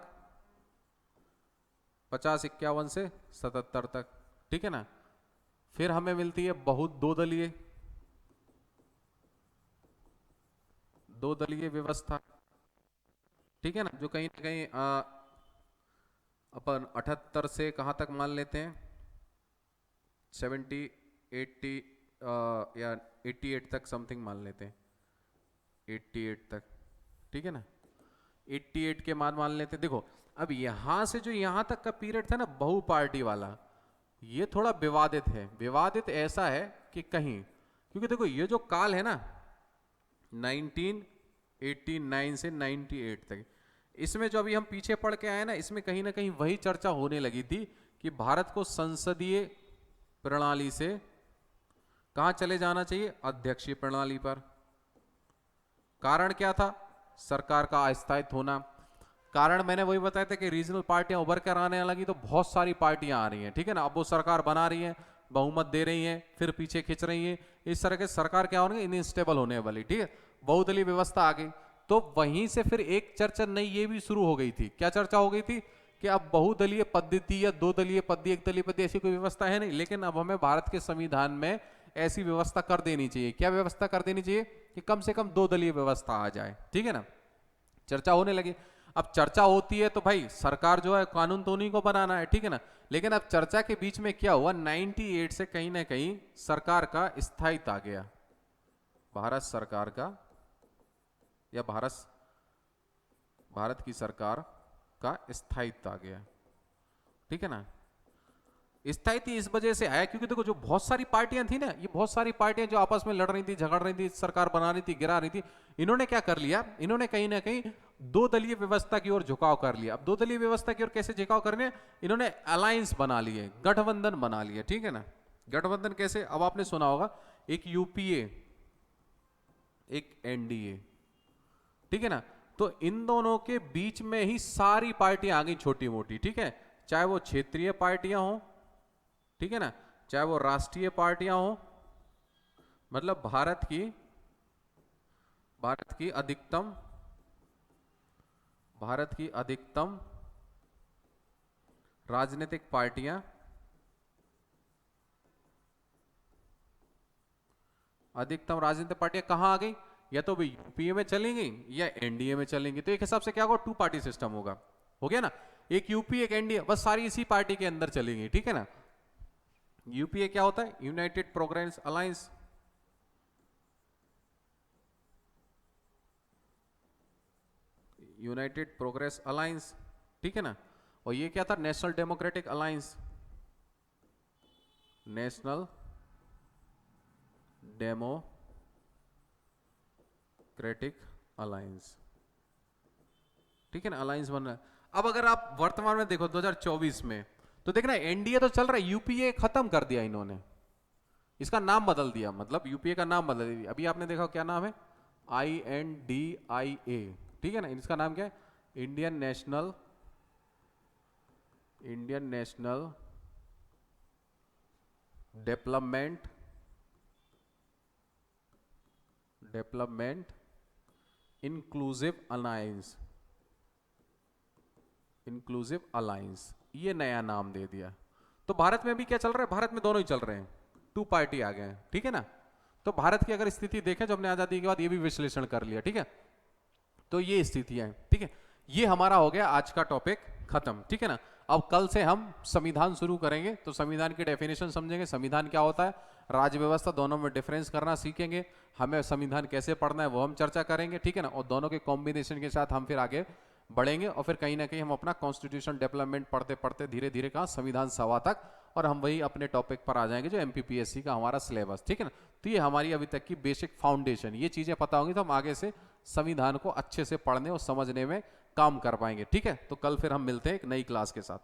50-51 से 77 तक, ठीक है ना। फिर हमें मिलती है बहुत दो दलीय व्यवस्था, ठीक है ना, जो कहीं ना कहीं अपन 78 से कहां तक मान लेते हैं, 70, 80 या 88 तक समथिंग मान लेते हैं, 88 तक, ठीक है ना। 88 के मान लेते हैं। देखो अब यहां से जो यहां तक का पीरियड था ना बहु पार्टी वाला, ये थोड़ा विवादित है। विवादित ऐसा है कि कहीं, क्योंकि देखो ये जो काल है ना 1989 से 98 तक, इसमें जो अभी हम पीछे पढ़ के आए ना, इसमें कहीं ना कहीं वही चर्चा होने लगी थी कि भारत को संसदीय प्रणाली से कहां चले जाना चाहिए, अध्यक्षीय प्रणाली पर। कारण क्या था, सरकार का अस्थायित्व होना। कारण मैंने वही बताया था कि रीजनल पार्टियां उभर कर आने लगी, तो बहुत सारी पार्टियां आ रही हैं, ठीक है ना। अब वो सरकार बना रही है, बहुमत दे रही हैं, फिर पीछे खींच रही हैं, इस तरह के सरकार क्या होने, इनस्टेबल होने वाली, ठीक है। बहुदलीय व्यवस्था आ गई, तो वहीं से फिर एक चर्चा नई ये भी शुरू हो गई थी। क्या चर्चा हो गई थी कि अब बहुदलीय पद्धति या दो दलीय पद्धति, एक दलीय पद्धति ऐसी कोई व्यवस्था है नहीं, लेकिन अब हमें भारत के संविधान में ऐसी व्यवस्था कर देनी चाहिए। क्या व्यवस्था कर देनी चाहिए कि कम से कम दो दलीय व्यवस्था आ जाए, ठीक है ना। चर्चा होने लगी। अब चर्चा होती है तो भाई सरकार जो है कानून तो उन्हीं को बनाना है, ठीक है ना। लेकिन अब चर्चा के बीच में क्या हुआ, 98 से कहीं ना कहीं सरकार का स्थायित्व आ गया, भारत सरकार का, या भारत की सरकार का स्थायित्व आ गया, ठीक है ना। स्थायित्व इस वजह से आया क्योंकि देखो जो बहुत सारी पार्टियां थी ना, ये बहुत सारी पार्टियां जो आपस में लड़ रही थी, झगड़ रही थी, सरकार बना रही थी, गिरा रही थी, इन्होंने क्या कर लिया, इन्होंने कहीं ना कहीं दो दलीय व्यवस्था की ओर झुकाव कर लिया। अब दो दलीय व्यवस्था की ओर कैसे झुकाव करने, इन्होंने अलायंस बना लिए, गठबंधन बना लिए, ठीक है ना। गठबंधन कैसे, अब आपने सुना होगा एक यूपीए एक एनडीए, ठीक है ना। तो इन दोनों के बीच में ही सारी पार्टियां आ गई छोटी मोटी, ठीक है, चाहे वो क्षेत्रीय पार्टियां हो, ठीक है ना, चाहे वो राष्ट्रीय पार्टियां हो, मतलब भारत की अधिकतम राजनीतिक पार्टियां कहां आ गई, या तो यूपीए में चलेंगी या एनडीए में चलेंगी। तो एक हिसाब से क्या होगा, टू पार्टी सिस्टम होगा, हो गया ना। एक यूपीए एक एनडीए, बस सारी इसी पार्टी के अंदर चलेंगी, ठीक है ना। यूपीए क्या होता है, United progress alliance, United progress alliance, ठीक है ना। और ये क्या था, national democratic alliance, national democratic alliance, ठीक है ना, अलायंस बन रहा है। अब अगर आप वर्तमान में देखो 2024 में, तो देखना एनडीए तो चल रहा है, यूपीए खत्म कर दिया इन्होंने, इसका नाम बदल दिया, मतलब यूपीए का नाम बदल दिया। अभी आपने देखा क्या नाम है, INDIA, ठीक है ना। इसका नाम क्या है, Indian national development inclusive alliance, ये नया नाम दे दिया। तो भारत में भी क्या चल रहा है, भारत में दोनों ही चल रहे हैं, टू पार्टी आ गए हैं, ठीक है ना। तो भारत की अगर स्थिति देखें, जो हमने आजादी के बाद ये भी विश्लेषण कर लिया, ठीक है। तो ये स्थितियां हैं, ठीक है। ये हमारा हो गया आज का टॉपिक खत्म, ठीक है ना। अब कल से हम संविधान शुरू करेंगे, तो संविधान की डेफिनेशन समझेंगे, संविधान क्या होता है, राज्य व्यवस्था, दोनों में डिफरेंस करना सीखेंगे, हमें संविधान कैसे पढ़ना है वो हम चर्चा करेंगे, ठीक है ना। और दोनों के कॉम्बिनेशन के साथ हम फिर आगे बढ़ेंगे, और फिर कहीं ना कहीं हम अपना कॉन्स्टिट्यूशन डेवलपमेंट पढ़ते पढ़ते धीरे धीरे कहाँ, संविधान सभा तक, और हम वही अपने टॉपिक पर आ जाएंगे जो एमपीपीएससी का हमारा सिलेबस, ठीक है ना। तो ये हमारी अभी तक की बेसिक फाउंडेशन, ये चीजें पता होंगी तो हम आगे से संविधान को अच्छे से पढ़ने और समझने में काम कर पाएंगे, ठीक है। तो कल फिर हम मिलते हैं एक नई क्लास के साथ।